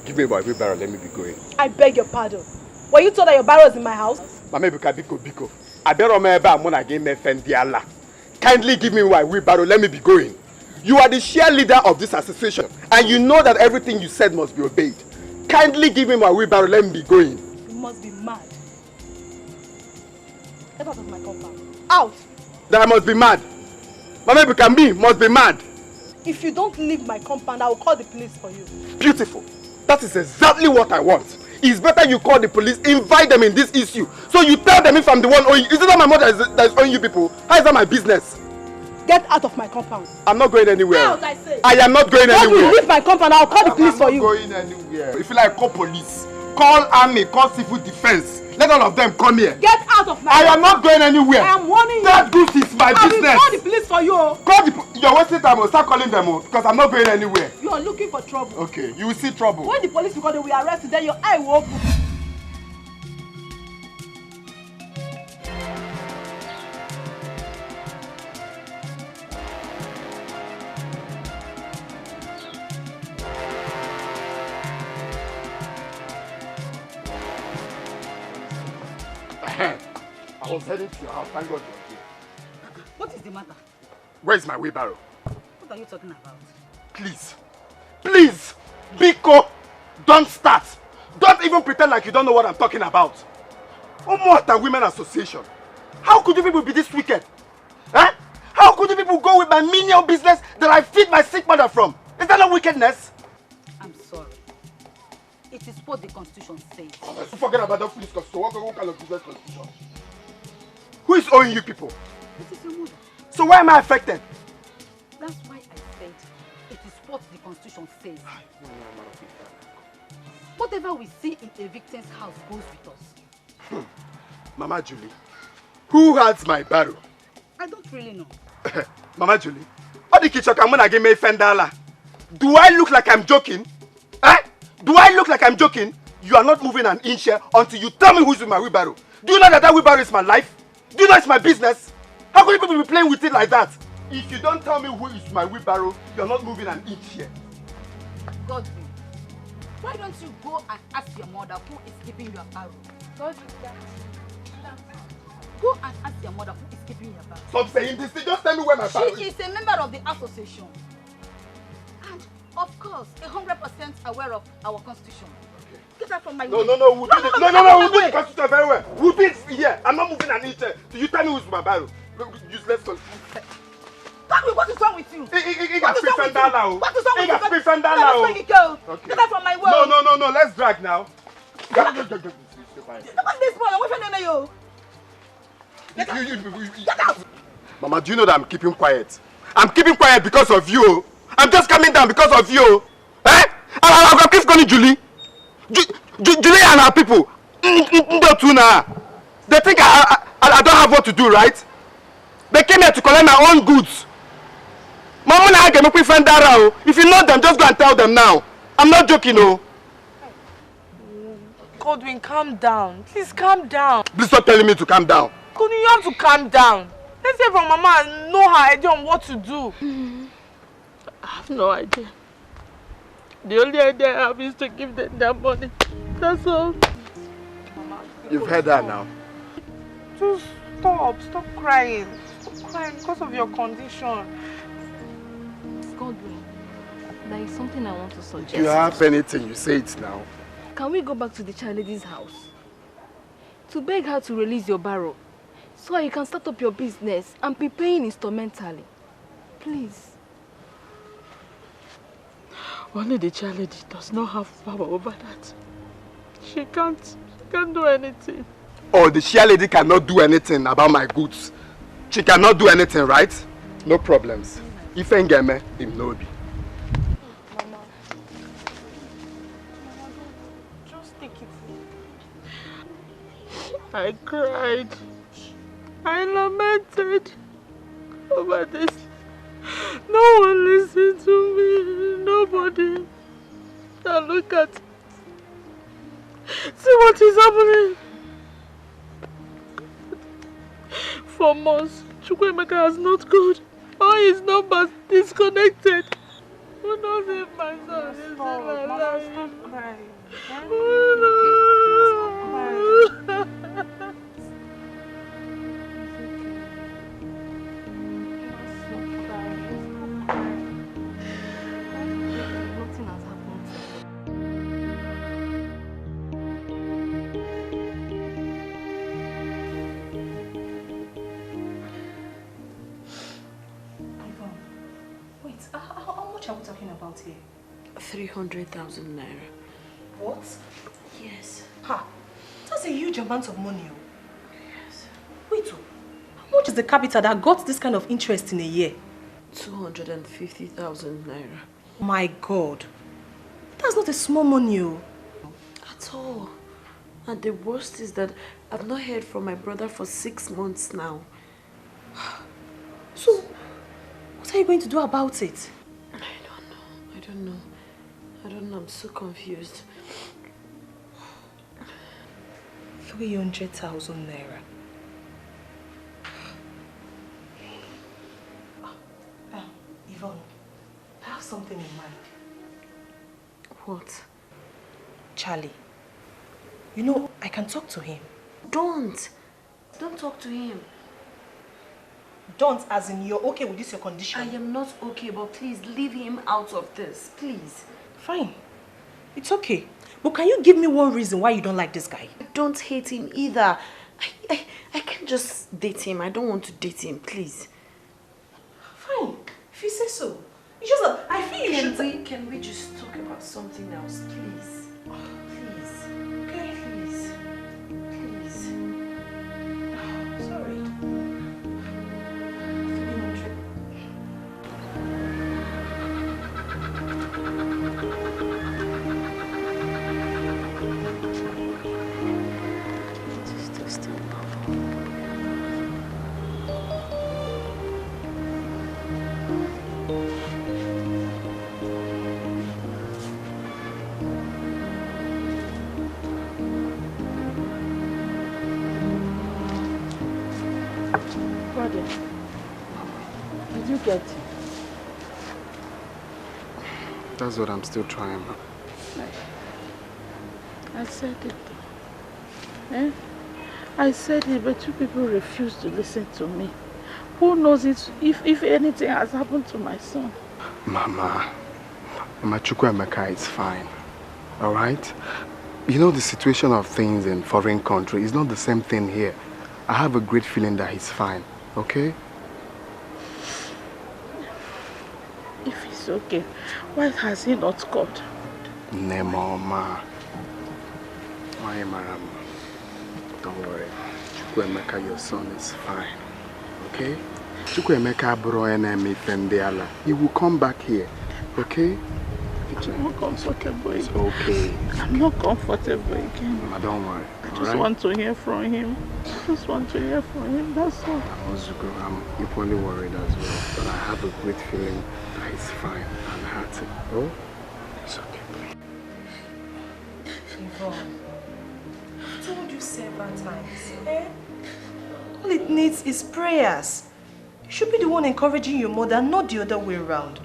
give me my wheelbarrow, let me be going. I beg your pardon. Were you told that your barrel is in my house? Mama Ebuka, Biko. I better remember I'm gonna give me Allah. Kindly give me my wheelbarrow, let me be going. You are the share leader of this association, and you know that everything you said must be obeyed. Kindly give me my wheelbarrow, let me be going. You must be mad. Get out of my compound. Out! That I must be mad. Mama Ebuka, me must be mad. If you don't leave my compound, I will call the police for you. Beautiful. That is exactly what I want. It's better you call the police, invite them in this issue. So you tell them if I'm the one owing you. Is it not my mother that is owing you people? How is that my business? Get out of my compound. I'm not going anywhere. Out, I say. I am not going anywhere. Don't you leave my compound, I'll call the police for you. I'm not going anywhere. If you like, call police. Call army, call civil defense. Let all of them come here. Get out of my I am not going anywhere. I am warning you. That goose is my business. I will call the police for you. Call the You're wasting time. Start calling them because I'm not going anywhere. You are looking for trouble. Okay, you will see trouble. When the police will come, they will arrest you, then your eye will open. I was heading to your house. Thank God you're here. What is the matter? Where is my wheelbarrow? What are you talking about? Please. Please. Biko, don't start. Don't even pretend like you don't know what I'm talking about. Omota Women Association. How could you people be this wicked? Eh? How could you people go with my menial business that I feed my sick mother from? Is that not wickedness? I'm sorry. It is what the Constitution says. Forget about that police constitution. What kind of business constitution? Who is owing you people? It is your mother. So why am I affected? That's why I said it is what the Constitution says. Whatever we see in a victim's house goes with us. Mama Julie, who has my barrow? I don't really know. Mama Julie, what the kitchen come on give me $10? Do I look like I'm joking? Eh? Do I look like I'm joking? You are not moving an inch here until you tell me who's with my wheelbarrow. Do you know that wheelbarrow is my life? Do you know it's my business? How could people be playing with it like that? If you don't tell me who is my wheelbarrow, you're not moving an inch here. Godwin, why don't you go and ask your mother who is keeping your barrow? Godwin, go and ask your mother who is keeping your barrow. Stop saying this. Just tell me where my barrow is. She is a member of the association. And of course, 100% aware of our constitution. Okay. Get her from my way. No, we'll do this. No, we'll do the constitution very well. We'll do it here. I'm not moving an inch here. So you tell me who's my barrow. Useless constitution. What is wrong with you? What is wrong with you? What is wrong with you? Okay. Get her from my way. No. Let's drag now. What's this boy? What's your name? Get out. Mama, do you know that I'm keeping quiet? I'm keeping quiet because of you. I'm just coming down because of you. Eh? I'm keep calling Julie. Julie and her people. They think I don't have what to do, right? They came here to collect my own goods. Mama, I can make me friend Dara. If you know them, just go and tell them now. I'm not joking, oh. Godwin, calm down. Please calm down. Please stop telling me to calm down. Godwin, you have to calm down. Let's hear from Mama and know her idea on what to do. I have no idea. The only idea I have is to give them their money. That's all. You've heard that now. Just stop crying. Stop crying because of your condition. Godwin, there is something I want to suggest. If you have anything, you say it now. Can we go back to the child lady's house to beg her to release your barrow so you can start up your business and be paying instrumentally? Please. Only the child lady does not have power over that. She can't do anything. Oh, the chair lady cannot do anything about my goods. She cannot do anything, right? No problems. If I get me, him no be. Mama, just take it. I cried. I lamented over this. No one listened to me. Nobody. Now look at. See what is happening. For months, Chukwemeka has not called. All his numbers disconnected. Who knows if my son is still alive? Stop crying. Nothing has happened. Wait, how much are we talking about here? 300,000 naira. What? Yes. Ha! That's a huge amount of money. Yes. Wait, how much is the capital that got this kind of interest in a year? 250,000 naira. My God. That's not a small money. At all. And the worst is that I've not heard from my brother for 6 months now. So, what are you going to do about it? I don't know. I'm so confused. 300,000 naira. Yvonne, I have something in mind. What? Charlie. You know, I can talk to him. Don't talk to him. Don't, as in you're okay with this, your condition? I am not okay, but please leave him out of this, please. Fine. It's okay. But can you give me one reason why you don't like this guy? I don't hate him either. I can't just date him. I don't want to date him, please. Fine. If you say so. It's just that I feel you should... Can we just talk about something else, please? Please. Okay. Please. Please. Sorry. 300. Brother, did you get it? That's what I'm still trying. I said it. Eh? I said it, but you people refuse to listen to me. Who knows if anything has happened to my son? Mama Chukwuemeka is fine. Alright? You know, the situation of things in foreign country is not the same thing here. I have a great feeling that he's fine. Okay? If he's okay, why has he not called? No, Mama. Why, Maram? Don't worry. Chukwuemeka, your son is fine. Okay? Chukwuemeka bro enemy Fendiala. He will come back here. Okay? I'm not comfortable. It's okay. I'm not comfortable again. Mama, don't worry. I just want to hear from him. That's all. I'm equally worried as well. But I have a great feeling that he's fine and healthy. Oh? It's okay. Yvonne, I told you several times. Eh? All it needs is prayers. You should be the one encouraging your mother, not the other way around.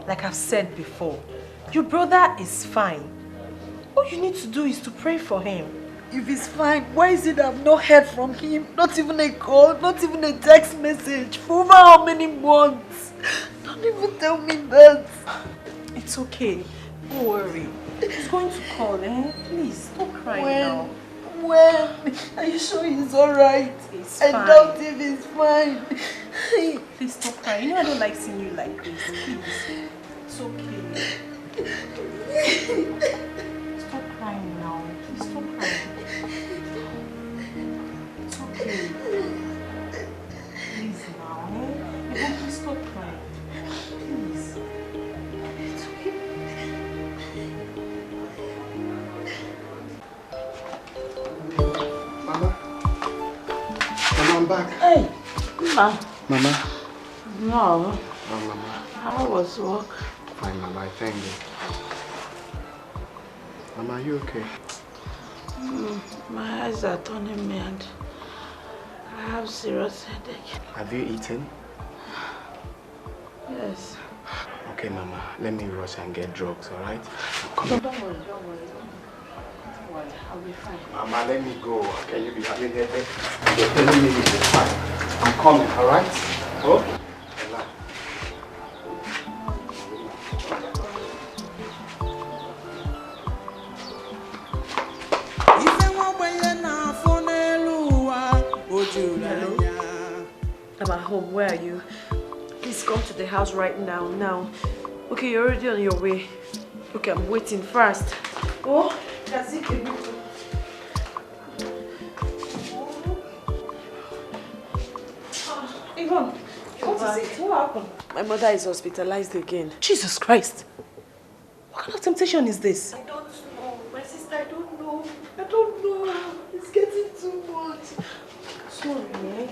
Like I've said before, your brother is fine. All you need to do is to pray for him. If he's fine, why is it I've not heard from him? Not even a call, not even a text message. For over how many months? Don't even tell me that. It's okay. Don't worry. He's going to call, eh? Please, stop crying now. When? Are you sure he's alright? He's fine. I doubt if he's fine. Please stop crying. You know I don't like seeing you like this. Please. It's okay. Stop crying now. Please stop crying. It's okay. Please now, eh? You won't please stop crying. Please. It's okay. Mama, I'm back. Hey, Mama. Mama. No. Oh, Mama. How was work? Fine, Mama. I thank you. Mama, are you okay? My eyes are turning me and I have serious headache. Have you eaten? Yes. Okay, Mama. Let me rush and get drugs, alright? Don't worry. I'll be fine. Mama, let me go. Can you be having a headache? You're telling me it's fine. I'm coming, alright? Oh? I'm at home. Where are you? Please come to the house right now. Now. Okay, you're already on your way. Okay, I'm waiting fast. Oh, that's it. Yvonne, what is it? What happened? My mother is hospitalized again. Jesus Christ! What kind of temptation is this? I don't know. My sister, I don't know. I don't know. It's getting too much. Sorry, eh?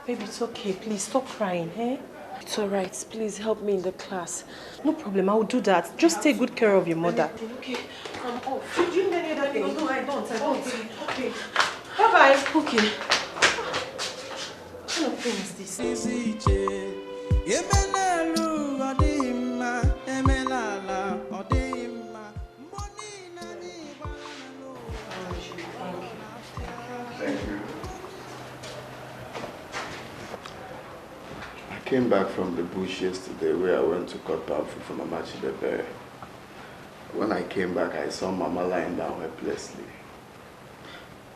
Baby, it's okay. Please stop crying, eh? It's alright. Please help me in the class. No problem. I will do that. Just take good care of your mother. Okay, I'm off. Do you need any other thing? No, I don't. Okay. Bye-bye. Okay. What kind of thing is this? Thank you. I came back from the bush yesterday where I went to cut palm fruit for Mama Chidebe. When I came back, I saw Mama lying down helplessly.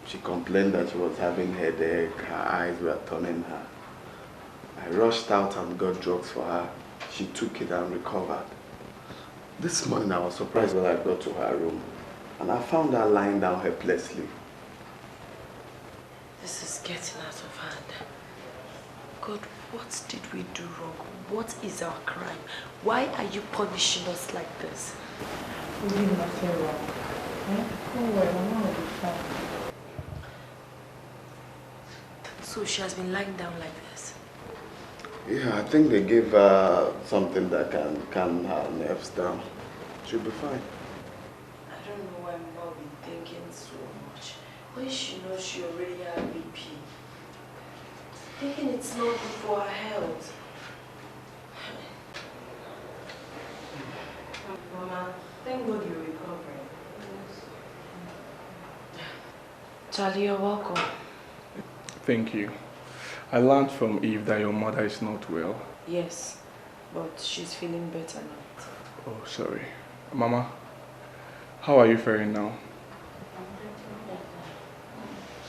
She complained that she was having headache, her eyes were turning her. I rushed out and got drugs for her. She took it and recovered. This morning I was surprised when I got to her room and I found her lying down helplessly. This is getting out of hand. God, what did we do wrong? What is our crime? Why are you punishing us like this? We did nothing wrong. Don't worry, Mama will be fine. So she has been lying down like this? Yeah, I think they gave her something that can calm her nerves down. She'll be fine. I don't know why Mama will be thinking so much. When she knows she already had BP. Thinking it's not good for her health. Mama, thank God you're recovering. Charlie, you're welcome. Thank you. I learned from Eve that your mother is not well. Yes, but she's feeling better now. Oh, sorry. Mama, how are you faring now?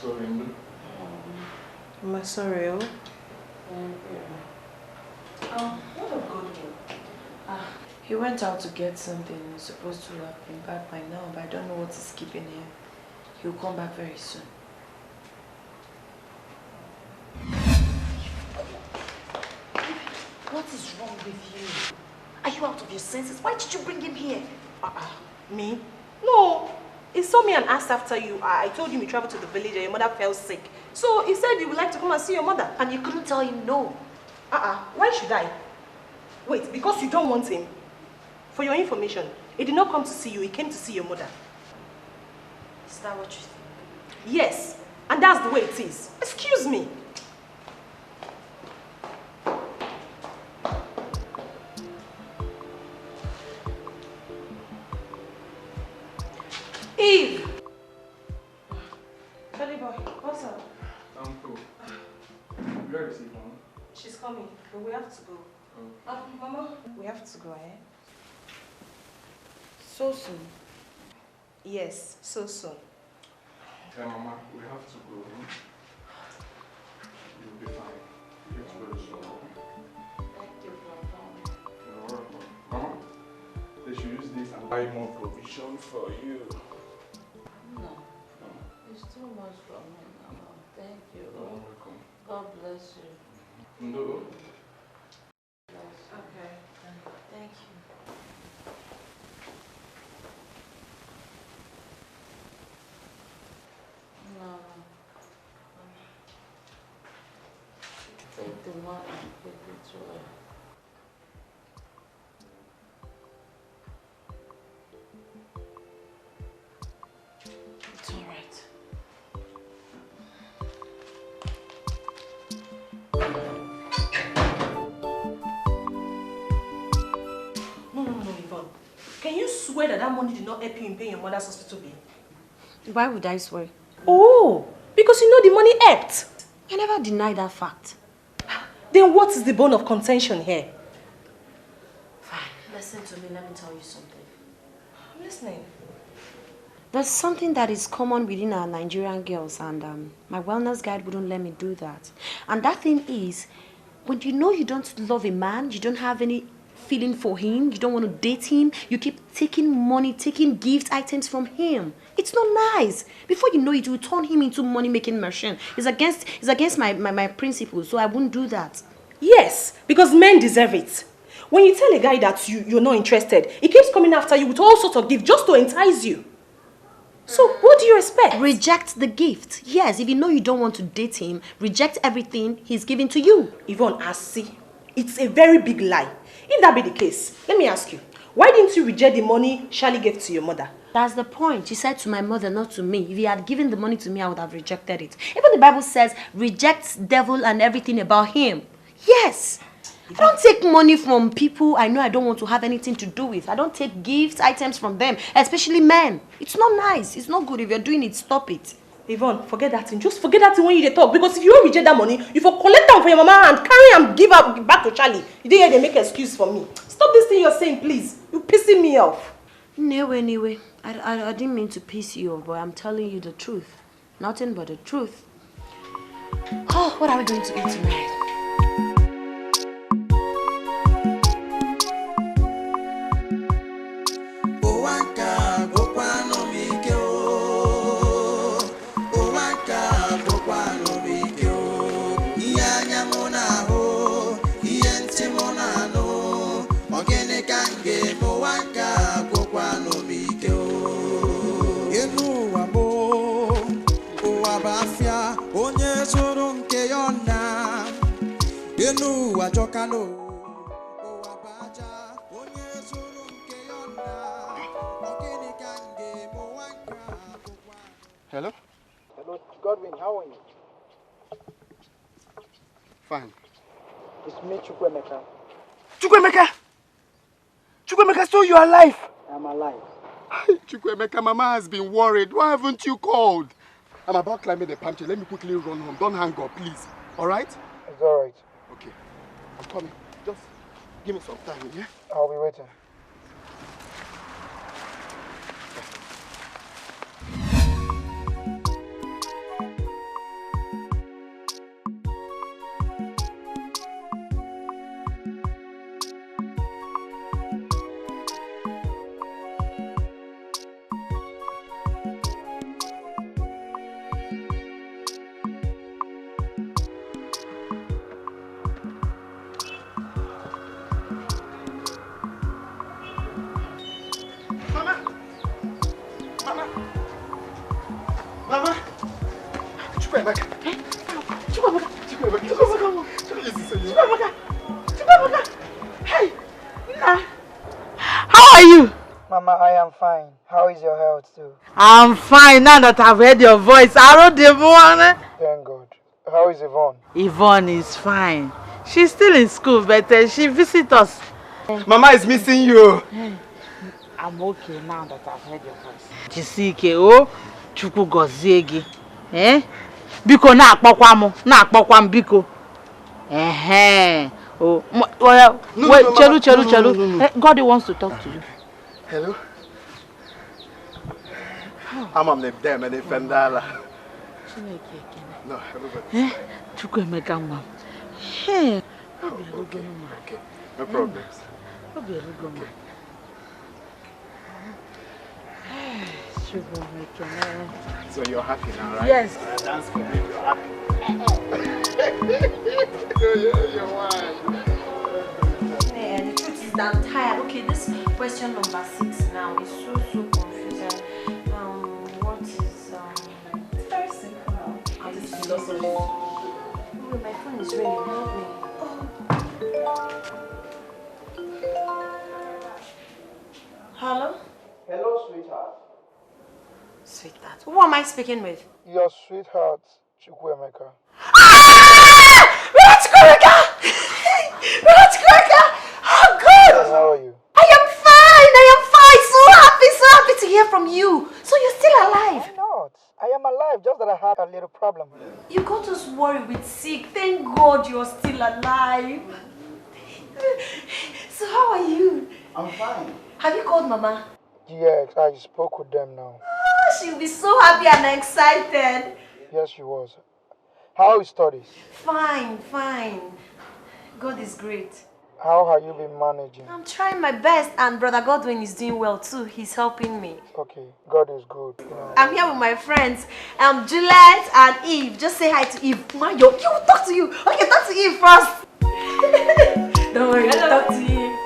Sorry. Mama, sorry, oh. What of God? He went out to get something. He's supposed to have been back by now, but I don't know what is keeping him. He'll come back very soon. What is wrong with you? Are you out of your senses? Why did you bring him here? Me? No. He saw me and asked after you. I told him you traveled to the village and your mother fell sick. So he said you would like to come and see your mother. And you couldn't tell him no. Why should I? Wait, because you don't want him. For your information, he did not come to see you. He came to see your mother. Is that what you think? Yes. And that's the way it is. Excuse me. Eve! Belly boy, what's up? I'm cool. Where is Yvonne? She's coming, but we have to go. Mama, we have to go, eh? So soon? Yes, so soon. Yeah, Mama, we have to go. You'll be fine. It's very slow. Thank you for You're welcome. Mama, they should use this and buy more provision for you. No, it's too much for me, Mama. Thank you. You're welcome. God bless you. No. Okay. Thank you. No. Take the money and give it to her. It's all right. No, Yvonne. Can you swear that money did not help you in paying your mother's hospital bill? Why would I swear? Oh, because you know the money helped. I never denied that fact. Then what is the bone of contention here? Fine, listen to me. Let me tell you something. I'm listening. There's something that is common within our Nigerian girls, and my wellness guide wouldn't let me do that. And that thing is, when you know you don't love a man, you don't have any feeling for him. You don't want to date him. You keep taking money, taking gift items from him. It's not nice. Before you know it, you will turn him into money-making machine. It's against my principles, so I wouldn't do that. Yes, because men deserve it. When you tell a guy that you're not interested, he keeps coming after you with all sorts of gifts just to entice you. So, what do you expect? Reject the gift. Yes, if you know you don't want to date him, reject everything he's giving to you. Yvonne, I see. It's a very big lie. If that be the case, let me ask you, why didn't you reject the money Charlie gave to your mother? That's the point. She said to my mother, not to me. If he had given the money to me, I would have rejected it. Even the Bible says, reject devil and everything about him. Yes. I don't take money from people I know I don't want to have anything to do with. I don't take gifts, items from them, especially men. It's not nice. It's not good. If you're doing it, stop it. Yvonne, forget that thing. Just forget that thing when you talk. Because if you don't reject that money, you for collect them for your mama and carry and give up back to Charlie. You didn't hear they make an excuse for me. Stop this thing you're saying, please. You're pissing me off. No, anyway. I didn't mean to piss you off, but I'm telling you the truth. Nothing but the truth. Oh, what are we going to eat tonight? Hello? Hello, Godwin, how are you? Fine. It's me, Chukwemeka. Chukwemeka! Chukwemeka, so you're alive? I'm alive. Chukwemeka, Mama has been worried. Why haven't you called? I'm about climbing the palm tree. Let me quickly run home. Don't hang up, please. Alright? It's alright. Okay. I'm coming. Just give me some time, yeah? I'll be waiting. Mama, I am fine. How is your health too? I'm fine now that I've heard your voice. Thank God. How is Yvonne? Yvonne is fine. She's still in school, but she visits us. Mama is missing you. I'm okay now that I've heard your voice. Jisike, oh, Chukwu gozie gi. Biko na akpokwa biko. Oh, well, wait, Chelu. God wants to talk to you. Hello? I'm the damn and Fendala. No, everybody. Chukwemeka mama. Hey. Okay. No problems. Okay. So you're happy now, right? Yes. Dance for me, you're happy. You're wise. The truth is that I'm tired. Okay, this question number 6 now is so confusing. What is it's very simple now. It's philosophy. Oh, my phone is ringing. Help me. Hello? Hello, sweetheart. Sweetheart. Who am I speaking with? Your sweetheart, Chukwemeka. Chukwemeka! Oh, good! Yes, how are you? I am fine. So happy to hear from you. So you're still alive? Why not? I am alive, just that I had a little problem. You got us worried with sick. Thank God you're still alive. So how are you? I'm fine. Have you called Mama? Yes, I spoke with them now. Oh, she'll be so happy and excited. Yes, she was. How is studies? Fine. God is great. How have you been managing? I'm trying my best, and Brother Godwin is doing well too. He's helping me. Okay, God is good. You know. I'm here with my friends, Juliet and Eve. Just say hi to Eve. Mayo, you will talk to you. Okay, talk to Eve first. Don't worry, I'll talk to you.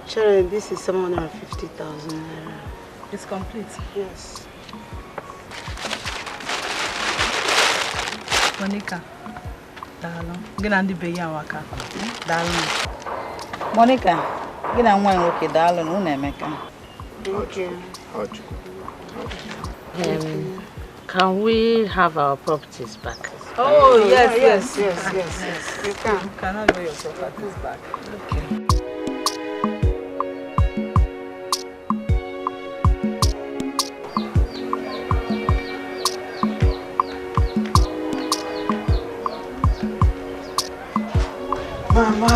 Sharon, this is 750,000 naira. It's complete. Yes. Monica, Dalo. Gina ndi be ya waka. Dalo. Monica, gina nwa nwoke daalụ na unu Emeka. Thank you. Can we have our properties back? Oh, yes. You can. You cannot go yourself at this back. Okay. Mama.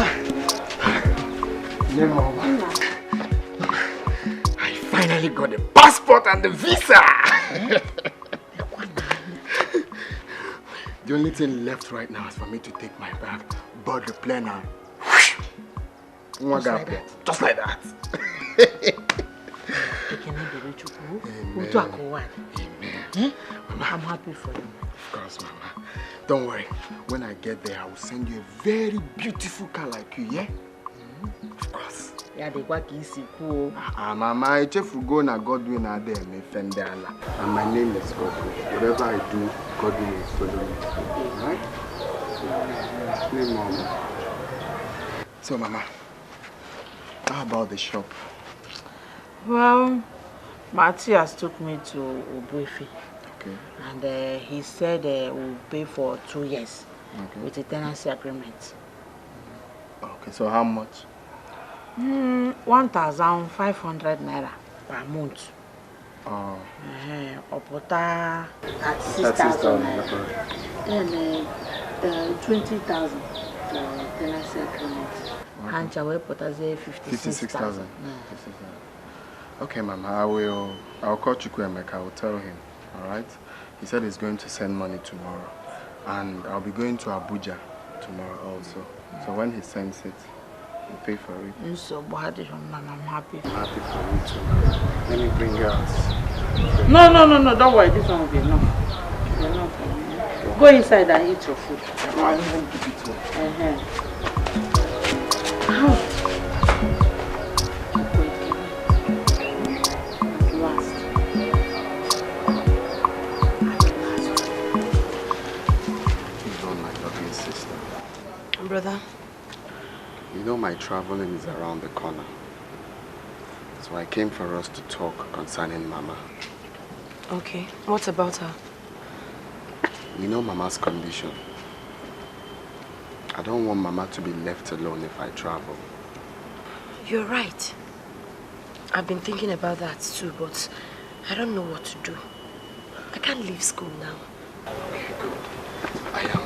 I finally got the passport and the visa. The only thing left right now is for me to take my bag, board the plane and just like that. Amen. I'm happy for you. Of course, Mama. Don't worry. When I get there, I will send you a very beautiful car like you, yeah? Of course. Yeah, they work easy, cool. Mama, I just go na Godwin are there, me Fendala. And my name is Godwin. Whatever I do, Godwin is following me. Right? Name Mama. So, Mama, how about the shop? Well, Matthias took me to Obuefi. Okay. And he said we'll pay for 2 years with a tenancy agreement. Okay, so how much? 1,500 naira per month. Oh. Opota at 6,000 naira. Then 20,000 for tenancy agreement. And Chawe Potaze 56,000. Okay, Mama, I'll call Chukwuemeka. I will tell him. All right? He said he's going to send money tomorrow. And I'll be going to Abuja tomorrow also. So when he sends it, we'll pay for it. So, I'm happy. I'm happy for you too. Let me bring you out. No, don't worry. This one will be enough. Enough for me. Go inside and eat your food. No, I don't want to eat it. Brother? You know my traveling is around the corner. So I came for us to talk concerning Mama. Okay, what about her? You know Mama's condition. I don't want Mama to be left alone if I travel. You're right. I've been thinking about that too, but I don't know what to do. I can't leave school now. Okay, good. I am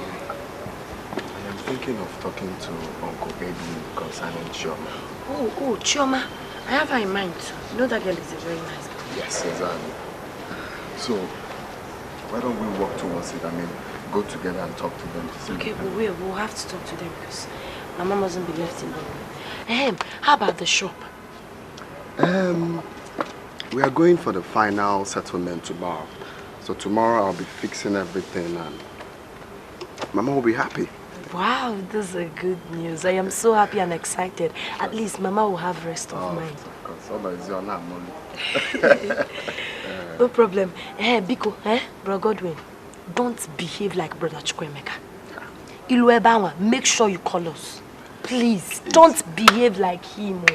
thinking of talking to Uncle Baby concerning Chioma. Oh, Chioma. I have her in mind too. You know that girl is a very nice girl. Yes, exactly. So, why don't we walk towards it? I mean, go together and talk to them. To see okay, we'll have to talk to them because my mom mustn't be left alone. How about the shop? We are going for the final settlement tomorrow. So tomorrow I'll be fixing everything and Mama will be happy. Wow, this is good news. I am so happy and excited. At least Mama will have rest of mind. Of course, otherwise you're not money. No problem. Biko, Bro Godwin, don't behave like Brother Chukwuemeka. Iluebawa, make sure you call us. Please, don't behave like him.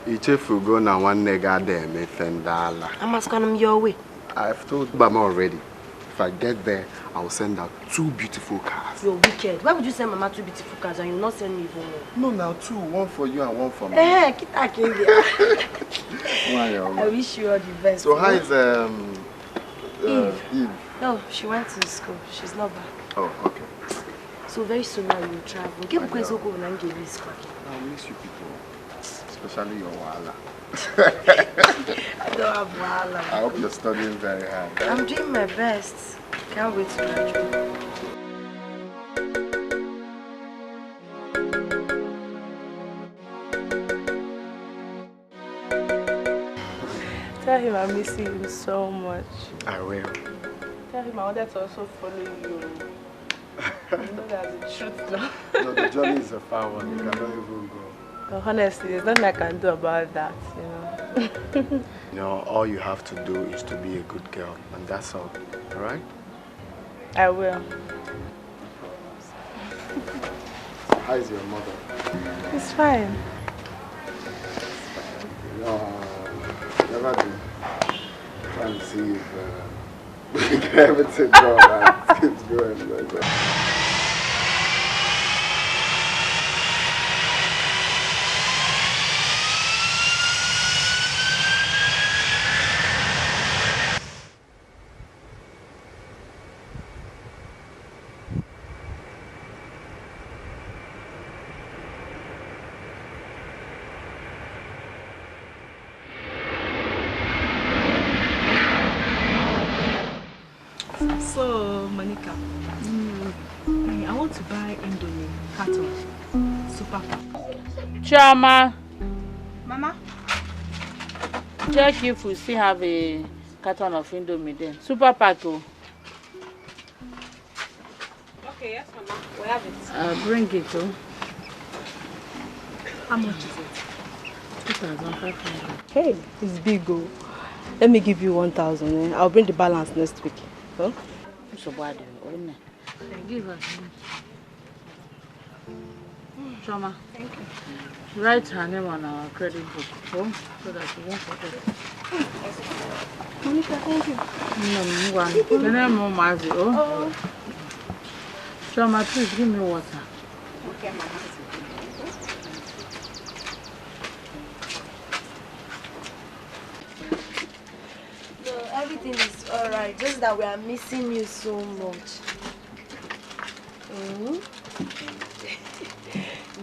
Ichefu go na one nega there, me fendala. I'm asking him your way. I've told Mama already. If I get there, I will send out 2 beautiful cars. You're wicked. Why would you send Mama 2 beautiful cars and you not send me even one? No, now 2. One for you and one for me. Kita I wish you all the best. So how is Eve? No, she went to school. She's not back. Oh, okay. So very soon now you'll travel. I'll miss you people. especially your wahala. I don't have wahala. I hope you're studying very hard. I'm doing my best. Can't wait to graduate. Tell him I'm missing him so much. I will. Tell him I wanted to also follow you. You know that's the truth though. No, the journey is a far one. You cannot even go. But honestly, there's nothing I can do about that, you know. You know, all you have to do is to be a good girl, and that's all. Alright? I will. How's your mother? It's fine. No, never do. Trying to see if everything go right. Keeps going like that. So, Monica, I want to buy Indomie carton, super pack. Chama, Mama? check if we still have a carton of Indomie then. Super pack. Oh. Okay, yes, Mama. We have it. Bring it. Oh. How much is it? 2,500. Hey, it's big. Oh. Let me give you 1,000. I'll bring the balance next week. Huh? So bad. Give us. Chama. Thank you. Write her name on our credit book, so that we won't forget. Monica, thank you. No, the name of Mazi. Oh. Chama, please give me water. Okay, Mama. No, everything is alright. Just that we are missing you so much.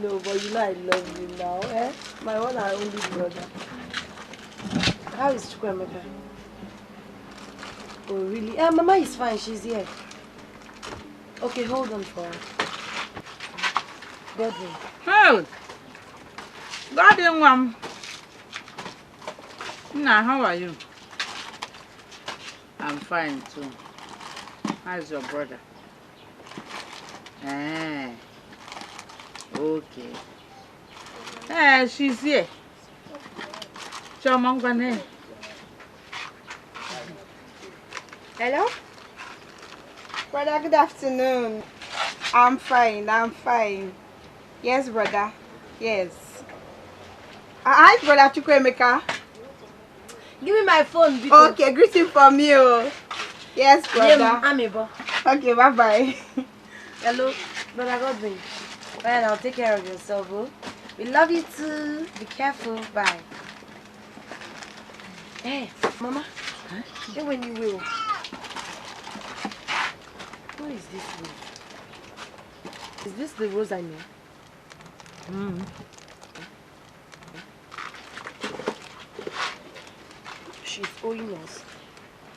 No, but you know I love you now, eh? My one and only brother. How is Chukwemeka? Oh, really? Mama is fine. She's here. Okay, hold on for her. Godwin. Hey! Godwin, Mom. Now, how are you? I'm fine too. How's your brother? Okay. She's here. Hello? Brother, good afternoon. I'm fine. Yes, brother. Yes. Hi, brother Chukwemeka. Give me my phone, because... Okay, greeting from you. Yes, brother. I'm able. Okay, bye-bye. Hello, brother Godwin. Well, I'll take care of yourself, bro. We love you too. Be careful. Bye. Hey, Mama. Huh? When you will. What is this rose? Is this the rose I know? She's owing us.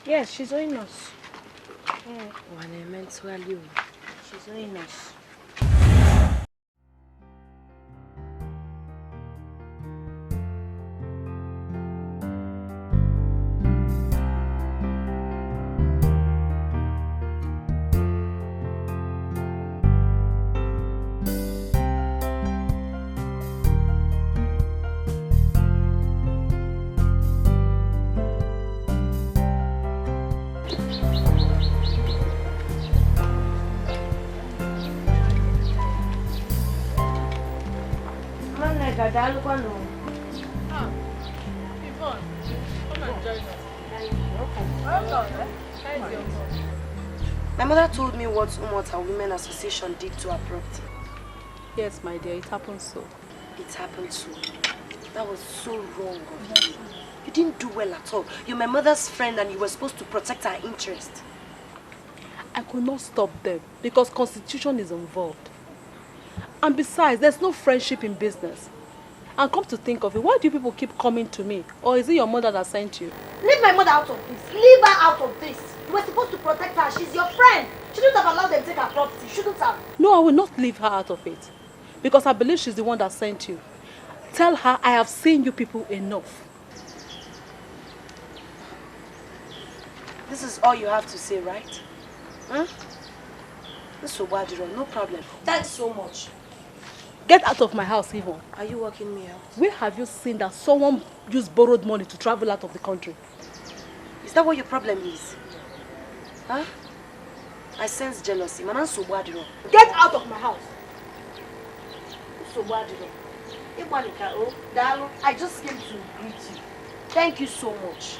Yes, she's owing us. When I meant to you, she's owing us. My mother told me what Umota Women Association did to her property. Yes, my dear, it happened so. It happened so. That was so wrong of you. You didn't do well at all. You're my mother's friend and you were supposed to protect her interest. I could not stop them because constitution is involved. And besides, there's no friendship in business. And come to think of it, why do people keep coming to me? Or is it your mother that sent you? Leave my mother out of this. Leave her out of this. You were supposed to protect her. She's your friend. Shouldn't have allowed them to take her property. Shouldn't have. No, I will not leave her out of it. Because I believe she's the one that sent you. Tell her I have seen you people enough. This is all you have to say, right? Huh? This is no problem. Thanks so much. Get out of my house, Yvonne. Are you working me out? Where have you seen that someone used borrowed money to travel out of the country? Is that what your problem is? Huh? I sense jealousy. Get out of my house. I just came to greet you. Thank you so much.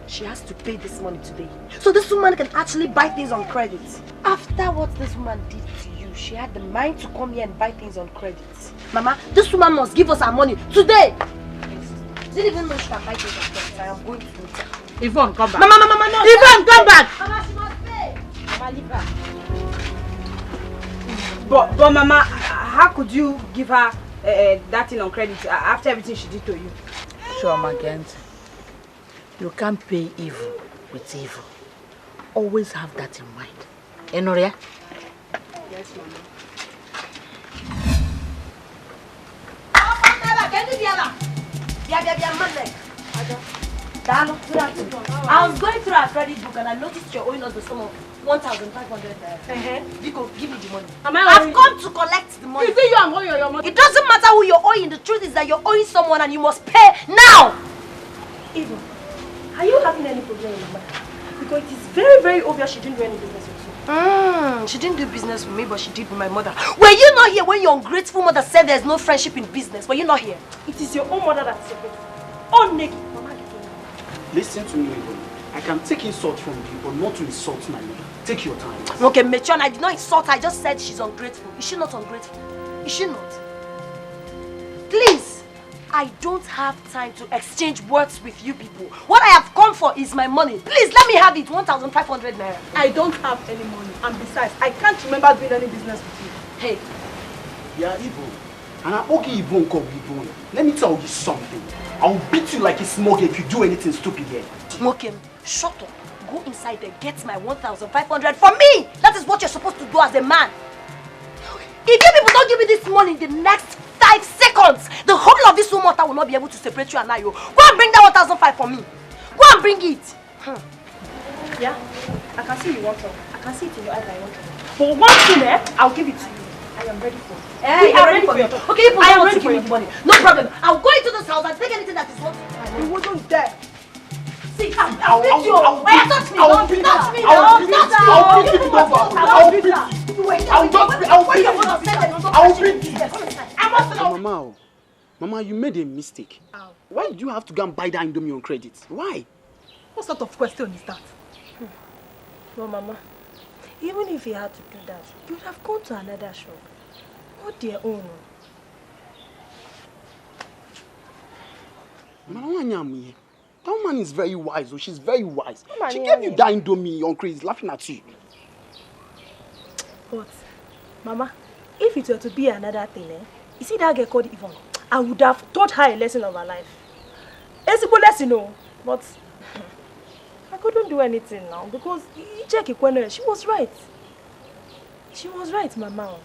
She has to pay this money today. So this woman can actually buy things on credit. After what this woman did to you, she had the mind to come here and buy things on credit. Mama, this woman must give us our money today. She didn't even know she can buy things on credit. I am going to meet her. Yvonne, come back. Mama, no. Yvonne, come back. Mama, she must pay. Mama, leave her. But Mama, how could you give her that thing on credit after everything she did to you? Sure, Magent. You can't pay evil with evil. Always have that in mind. Enoria? Yes, Mama. I was going through our credit book and I noticed you're owing us the sum of 1,500 naira. Viko, give me the money. I've come to collect the money. Is it you I'm owing your money? It doesn't matter who you're owing. The truth is that you're owing someone and you must pay now. Even, are you having any problem with your mother? Because it is very, very obvious she didn't do any business with you. She didn't do business with me, but she did with my mother. Were you not here when your ungrateful mother said there's no friendship in business? Were you not here? It is your own mother that's ungrateful. Oh, naked. Listen to me, Yvonne. I can take insult from you, but not to insult my mother. Take your time. Okay, Mechon, I did not insult her. I just said she's ungrateful. Is she not ungrateful? Is she not? Please, I don't have time to exchange words with you people. What I have come for is my money. Please, let me have it. 1,500 naira. I don't have any money. And besides, I can't remember doing any business with you. Hey. Yeah, Yvonne. And I'm okay, Yvonne, call Yvonne. Let me tell you something. I'll beat you like a smog if you do anything stupid here. Mokem, shut up. Go inside and get my 1,500 for me. That is what you're supposed to do as a man. If you people don't give me this money in the next 5 seconds, the whole of this water will not be able to separate you and I. Go and bring that 1,500 for me. Go and bring it. Yeah, I can see you want trouble. I can see it in your eyes that you want trouble. But one thing, I'll give it to you. I am ready for it. I am ready for it. Okay, you I am ready for the money. No problem. I'll go into this house and take anything that is worth. You wouldn't dare. See, I'll beat you. Why touch me? Don't touch me. I'll beat you. Mama, you made a mistake. Why did you have to go and buy that Indomie on credit? Why? What sort of question is that? No, Mama. Even if you had to do that, you would have gone to another shop. Not their own. Mama, that woman is very wise. Oh, she's very wise. She gave you that Indomie on credit, laughing at you. But, Mama, if it were to be another thing, you see that girl called Yvonne, I would have taught her a lesson of her life. A simple lesson, but I couldn't do anything now because she was right. She was right, Mama.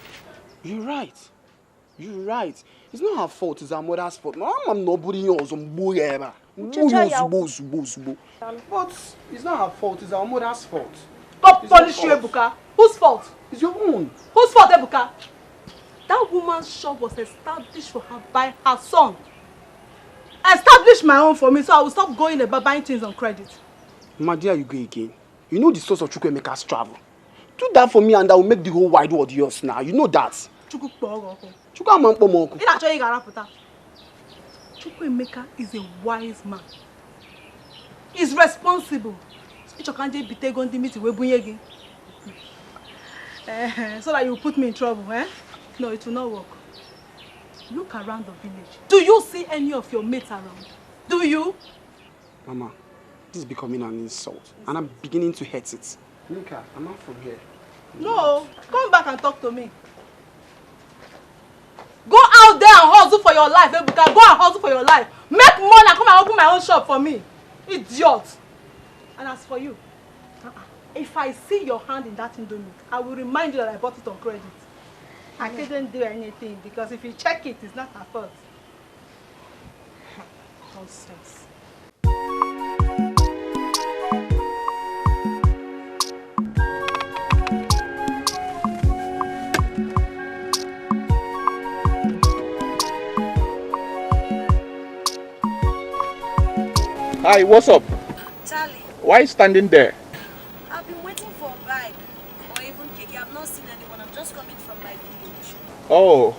You're right. You're right. It's not her fault, it's her mother's fault. I'm nobody else. But it's not her fault, it's our mother's fault. Stop punishing you, Ebuka. Whose fault? It's your own. Whose fault, Ebuka? That woman's shop was established for her by her son. Establish my own for me so I will stop going about buying things on credit. My dear, you go again. You know the source of Chukwuemeka's travel. Do that for me and I will make the whole wide world yours now. You know that. Chukwuemeka is a wise man. He's responsible. So that you put me in trouble, eh? No, it will not work. Look around the village. Do you see any of your mates around? Do you? Mama, This is becoming an insult. And I'm beginning to hate it. Nika, I'm not from here. No, come back and talk to me. Go out there and hustle for your life, Ebuka. Go and hustle for your life. Make money and come and open my own shop for me. Idiot. And as for you, if I see your hand in that Indomie, I will remind you that I bought it on credit. I couldn't do anything because if you check it, it's not her fault. Nonsense. Hi, what's up? Charlie. Why are you standing there? I've been waiting for a bike or even Keke. I've not seen anyone. I'm just coming from my village. Oh,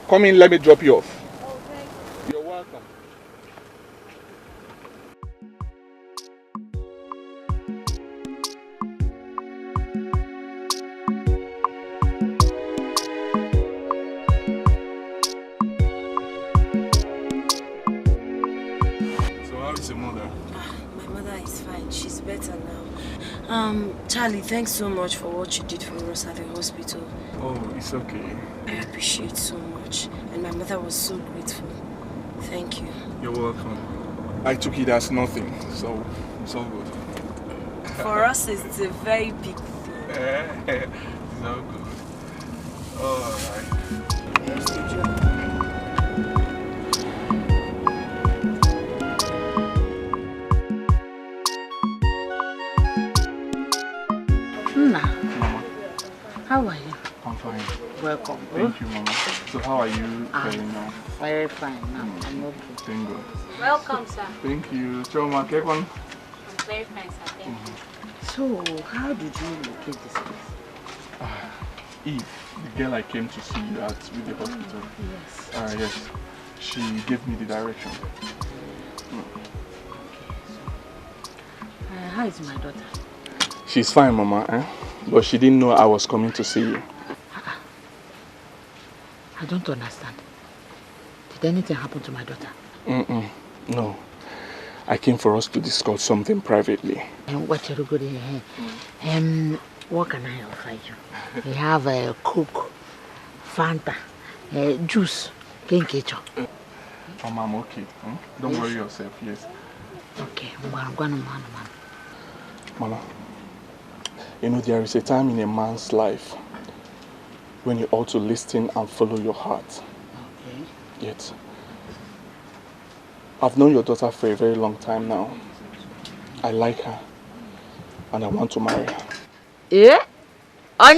come in, let me drop you off. Okay. You're welcome. She's better now. Charlie, thanks so much for what you did for us at the hospital. Oh, it's okay. I appreciate so much. And my mother was so grateful. Thank you. You're welcome. I took it as nothing, so it's all good. For us, it's a very big thing. It's all good. Alright. Here's the job. Mama, how are you? I'm fine. Welcome. Thank you, Mama. So how are you doing now? Very fine now. I'm okay. Thank God. Welcome, sir. Thank you. Choma, take one. I'm very fine, sir. Thank you. So, how did you locate this place? Eve, the girl I came to see you at with the hospital. Yes. Yes. She gave me the direction. How is my daughter? She's fine, Mama, but she didn't know I was coming to see you. I don't understand. Did anything happen to my daughter? No. I came for us to discuss something privately. What can I offer you? We have a Coke, Fanta, juice, Kenkecho. Mama, I'm okay. Don't worry yourself, yes. Okay, Mama, you know, there is a time in a man's life when you ought to listen and follow your heart. Okay. Yet, I've known your daughter for a very long time now. I like her, and I want to marry her. Yeah? Hey,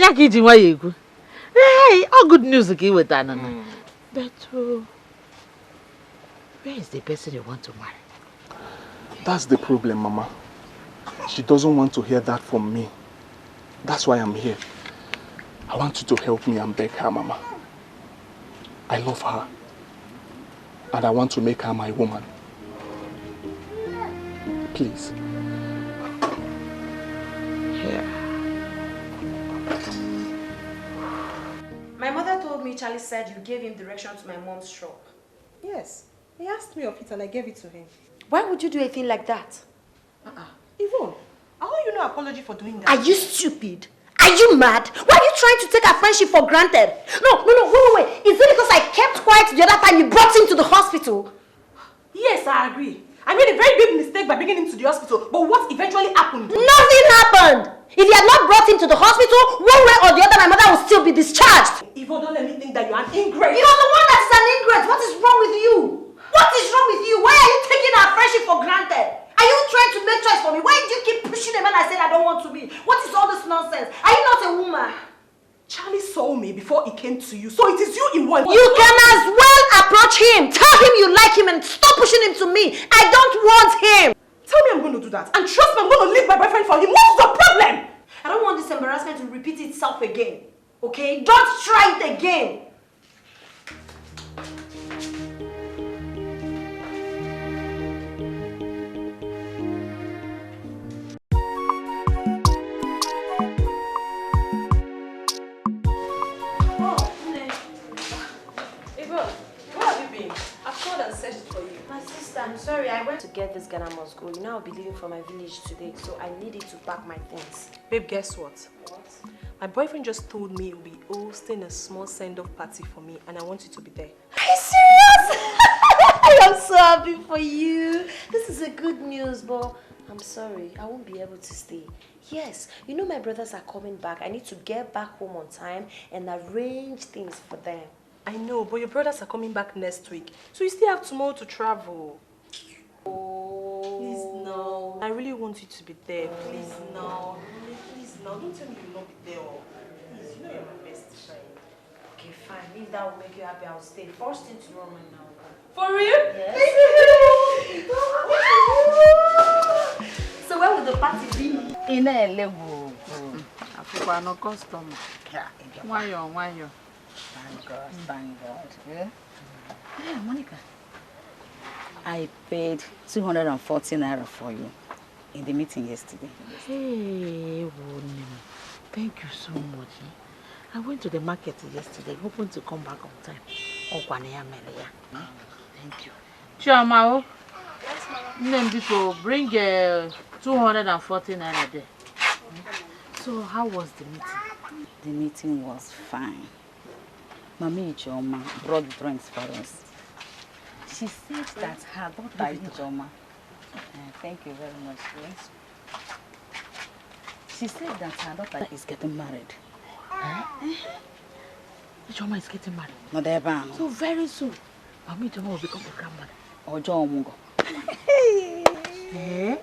all good news okay with that, Nana. But where is the person you want to marry? That's the problem, Mama. She doesn't want to hear that from me. That's why I'm here. I want you to help me and beg her, Mama. I love her. And I want to make her my woman. Please. Here. My mother told me Charlie said you gave him direction to my mom's shop. Yes. He asked me of it and I gave it to him. Why would you do a thing like that? Yvonne, I owe you no apology for doing that. Are you stupid? Are you mad? Why are you trying to take our friendship for granted? No, wait. Is it because I kept quiet the other time you brought him to the hospital? Yes, I agree. I made a very big mistake by bringing him to the hospital, but what eventually happened? Nothing happened! If you had not brought him to the hospital, one way or the other, my mother will still be discharged. Yvonne, don't let me think that you're an ingrate. You're the one that's an ingrate. What is wrong with you? What is wrong with you? Why are you taking our friendship for granted? Are you trying to make choice for me? Why did you keep pushing a man I said I don't want to be? What is all this nonsense? Are you not a woman? Charlie saw me before he came to you, so it is you he wants. You can as well approach him. Tell him you like him and stop pushing him to me. I don't want him. Tell me I'm going to do that. And trust me, I'm going to leave my boyfriend for him. What is the problem? I don't want this embarrassment to repeat itself again. Okay? Don't try it again. Sorry, I went to get this Ghana must go. You know I'll be leaving for my village today, so I needed to pack my things. Babe, guess what? What? My boyfriend just told me he'll be hosting a small send-off party for me, and I want you to be there. Are you serious? I'm so happy for you. This is a good news, but I'm sorry, I won't be able to stay. Yes, you know my brothers are coming back. I need to get back home on time and arrange things for them. I know, but your brothers are coming back next week, so you still have tomorrow to travel. Oh. Please, no. I really want you to be there. Please, no. Please, no. Don't tell me you'll not be there. Please, you know you're my best friend. Okay, fine. If that will make you happy, I'll stay. First thing tomorrow morning now. For real? Yes. So where will the party be? In a level. I no customer. Why you? Thank God. Yeah? Hey, Monica. I paid 240 naira for you in the meeting yesterday. Hey, thank you so much. I went to the market yesterday, hoping to come back on time. Thank you. Chiamao. Yes, Mama. Name people bring 240 naira there. So how was the meeting? The meeting was fine. Mami Ijoma brought drinks for us. She said that her daughter Ijoma, thank you very much, yes. She said that her daughter is getting married. Ijoma is getting married? No, they're bound. So very soon, Mami Ijoma will become the grandmother. Ojo Mungo. Eh?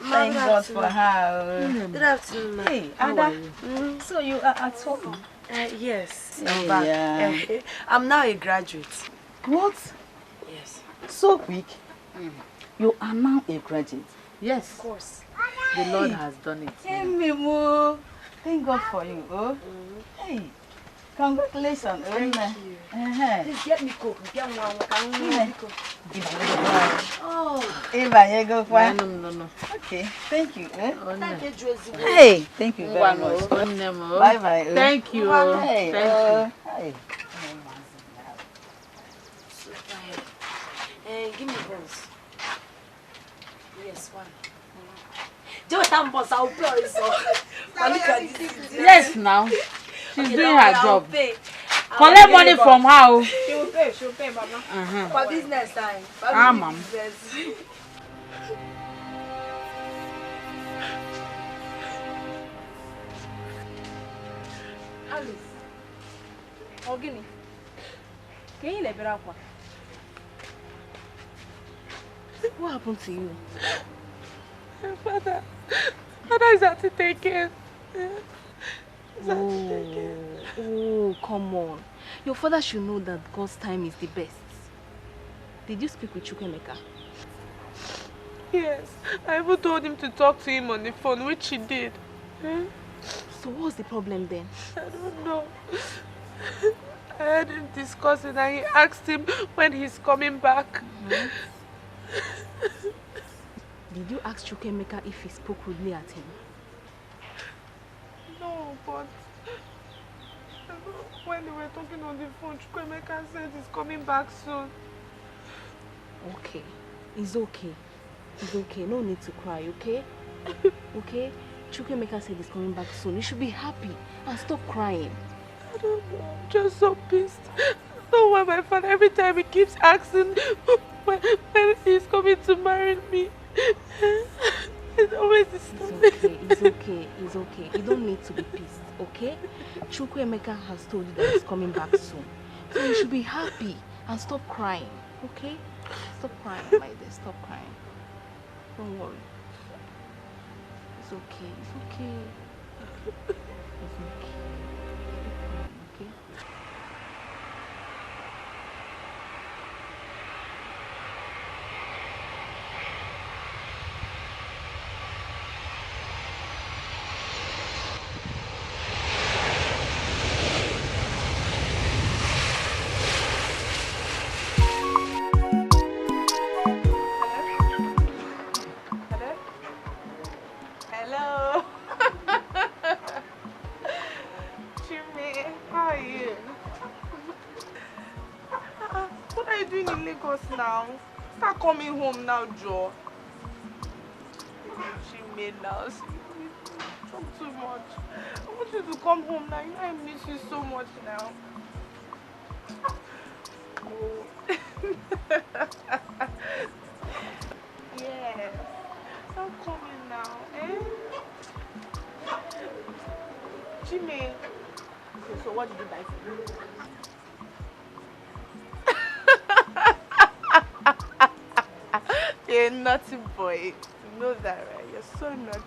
Thank God for her. Good afternoon, ma'am. Hey, How Ada. are you? So you are at home? Yes, I'm Yeah. back. I'm now a graduate. What? Yes. So quick? You are now a graduate? Yes. Of course. The Lord has done it. Hey, Mimo. Thank God for you. Oh. Hey, congratulations. Thank you. Please get me coke. Get one. Oh. Eva, you go for No. Okay, thank you. Thank you, Josie. Hey, thank you very much. Bye bye. Thank you. Hey, Thank you. Hey. Give me bones. Yes, one. Just have bones. I'll pay so. Look at this. Yes, now. She's doing her job. Pay. Collect money from her. She will pay, Mama. For this next time. Mom. Alice. Ogini. Can you let me out? What happened to you? Father is at to take care. Oh, come on. Your father should know that God's time is the best. Did you speak with Chukwemeka? Yes, I even told him to talk to him on the phone, which he did. So what's the problem then? I don't know. I heard him discussing and he asked him when he's coming back. Did you ask Chukwemeka if he spoke rudely at him? No, but when they were talking on the phone, Chukwemeka said he's coming back soon. Okay. It's okay. It's okay. No need to cry, okay? Okay? Chukwemeka said he's coming back soon. You should be happy and stop crying. I don't know. I'm just so pissed. I don't know why my father, every time he keeps asking when he's coming to marry me. It's always disturbing. It's okay. It's okay. You don't need to be pissed, okay? Chukwemeka has told you that he's coming back soon. So you should be happy and stop crying, okay? Stop crying like this. Stop crying. Don't worry. It's okay. It's okay. It's okay. Okay? Hello. Jimmy, how are you? What are you doing in Lagos now? Start coming home now, Joe. She made now. Talk too much. I want you to come home now. You know I miss you so much now. Oh. Yes. Stop coming now, eh? Jimmy. Okay, so what did you buy for me? You're a naughty boy. You know that, right? You're so naughty.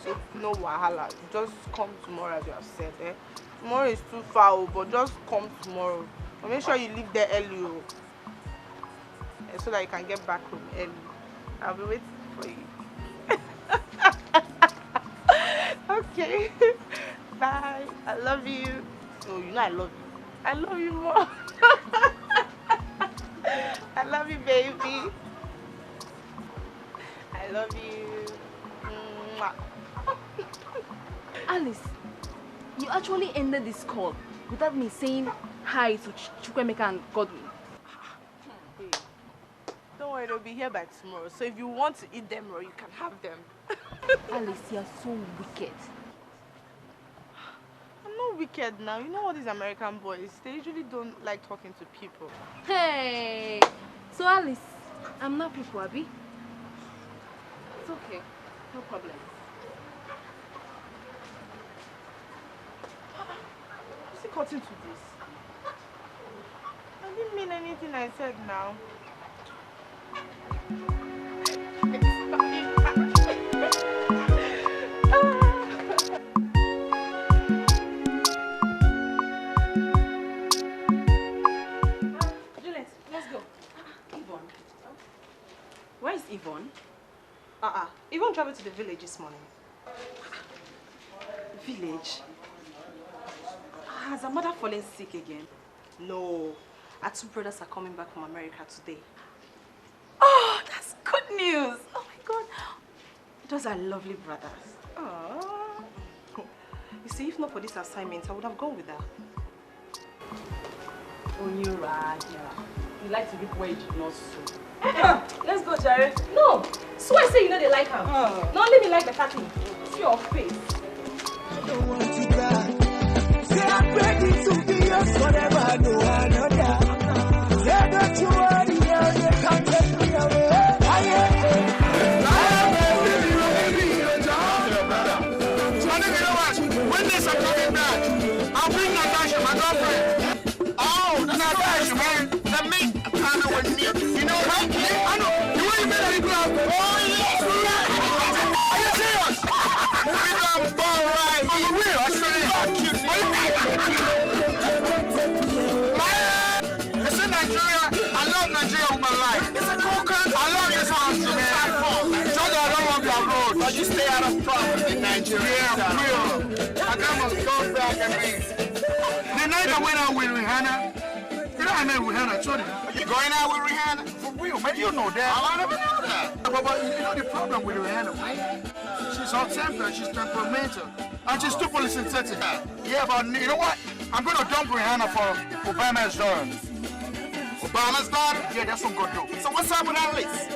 So no wahala. Just come tomorrow as you have said, eh? Tomorrow is too far, but just come tomorrow. But make sure you leave there early, so that you can get back home early. I'll be waiting for you. Okay. Bye. I love you. Oh, you know I love you. I love you more. I love you, baby. I love you. Mwah. Alice, you actually ended this call without me saying hi to Chukwemeka and Godwin. Hey, don't worry, they'll be here by tomorrow. So if you want to eat them, or you can have them. Alice, you're so wicked. I'm not wicked now. You know what these American boys, they usually don't like talking to people. Hey! So Alice, I'm not people, Abby. It's okay. No problem. What's he cutting to this? I didn't mean anything I said now. Juliet, let's go. Yvonne. Where is Yvonne? Yvonne traveled to the village this morning. Village? Has her mother fallen sick again? No. Our two brothers are coming back from America today. Oh, that's good news. Oh my God. Those are lovely brothers. Oh. You see, if not for this assignment, I would have gone with her. Oh, you're right. You like to reap where you did not sow. Let's go, Jerry. No. So I say you know they like her. Not let me like the thing. See your face. I don't want to die. Say I'm ready to be yours forever. I know another. Say don't you worry, yeah, they can't take me away. When this are coming back, I'll bring Natasha, my girlfriend. Oh, Natasha, man. The meat kind of with me. You know what? I know. You want to make it club? Oh, yes. Are you serious? We got ball right. On the wheel. I swear to you. It's in Nigeria. I love Nigeria with my life. It's a cool country. I love this country, man. Tell you I don't love your road. But you stay out of trouble in Nigeria. Yeah, real. I must go back and be. The night I went out with Rihanna, you know I met Rihanna, I told you. Are you going out with Rihanna? For real, man, you know that. I never know that. But you know the problem with Rihanna, man? She's hot-tempered, she's temperamental, and she's too polysynthetic. Yeah, but you know what? I'm going to dump Rihanna for Obama's daughter. Obama's daughter? Yeah, that's what I'm going to do. So what's up with Alice?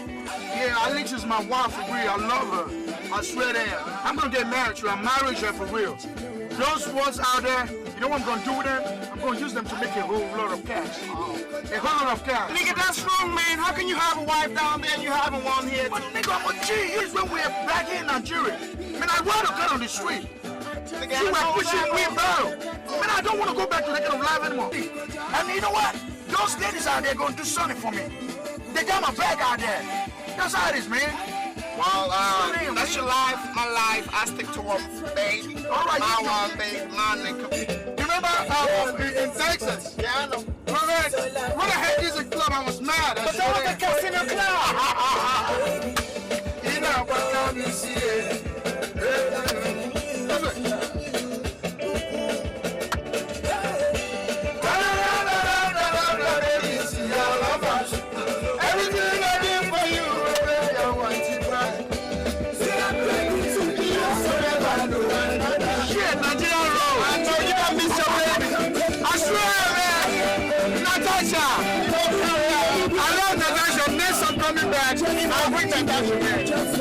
Yeah, Alice is my wife for real. I love her. I swear to you. I'm going to get married to her. I'm married to her for real. Those ones out there, you know what I'm going to do with them? I'm going to use them to make a whole lot of cash. A whole lot of cash. Nigga, that's wrong, man. How can you have a wife down there and you have one here? But nigga, I'm a G. Here's when we're back here in Nigeria. Man, I want to get on the street. You were pushing me battle. Man, I don't want to go back to that kind of life anymore. And you know what? Those ladies out there going to do something for me. They got my back out there. That's how it is, man. Well, that's your life, my life. I stick to one, babe. All right, my one, babe, my nigga. You remember in Texas? Yeah, I know. When I had this club, I was mad. But that was the casino club. You know what time you see it. Everything I did for you, baby, I want you back. Say I'm ready to be yours forever. Shit, Nigerian road. I know you don't miss your baby. I swear, man. Natasha. Natasha! I love Natasha. Next I'm coming back. I'll bring Natasha here.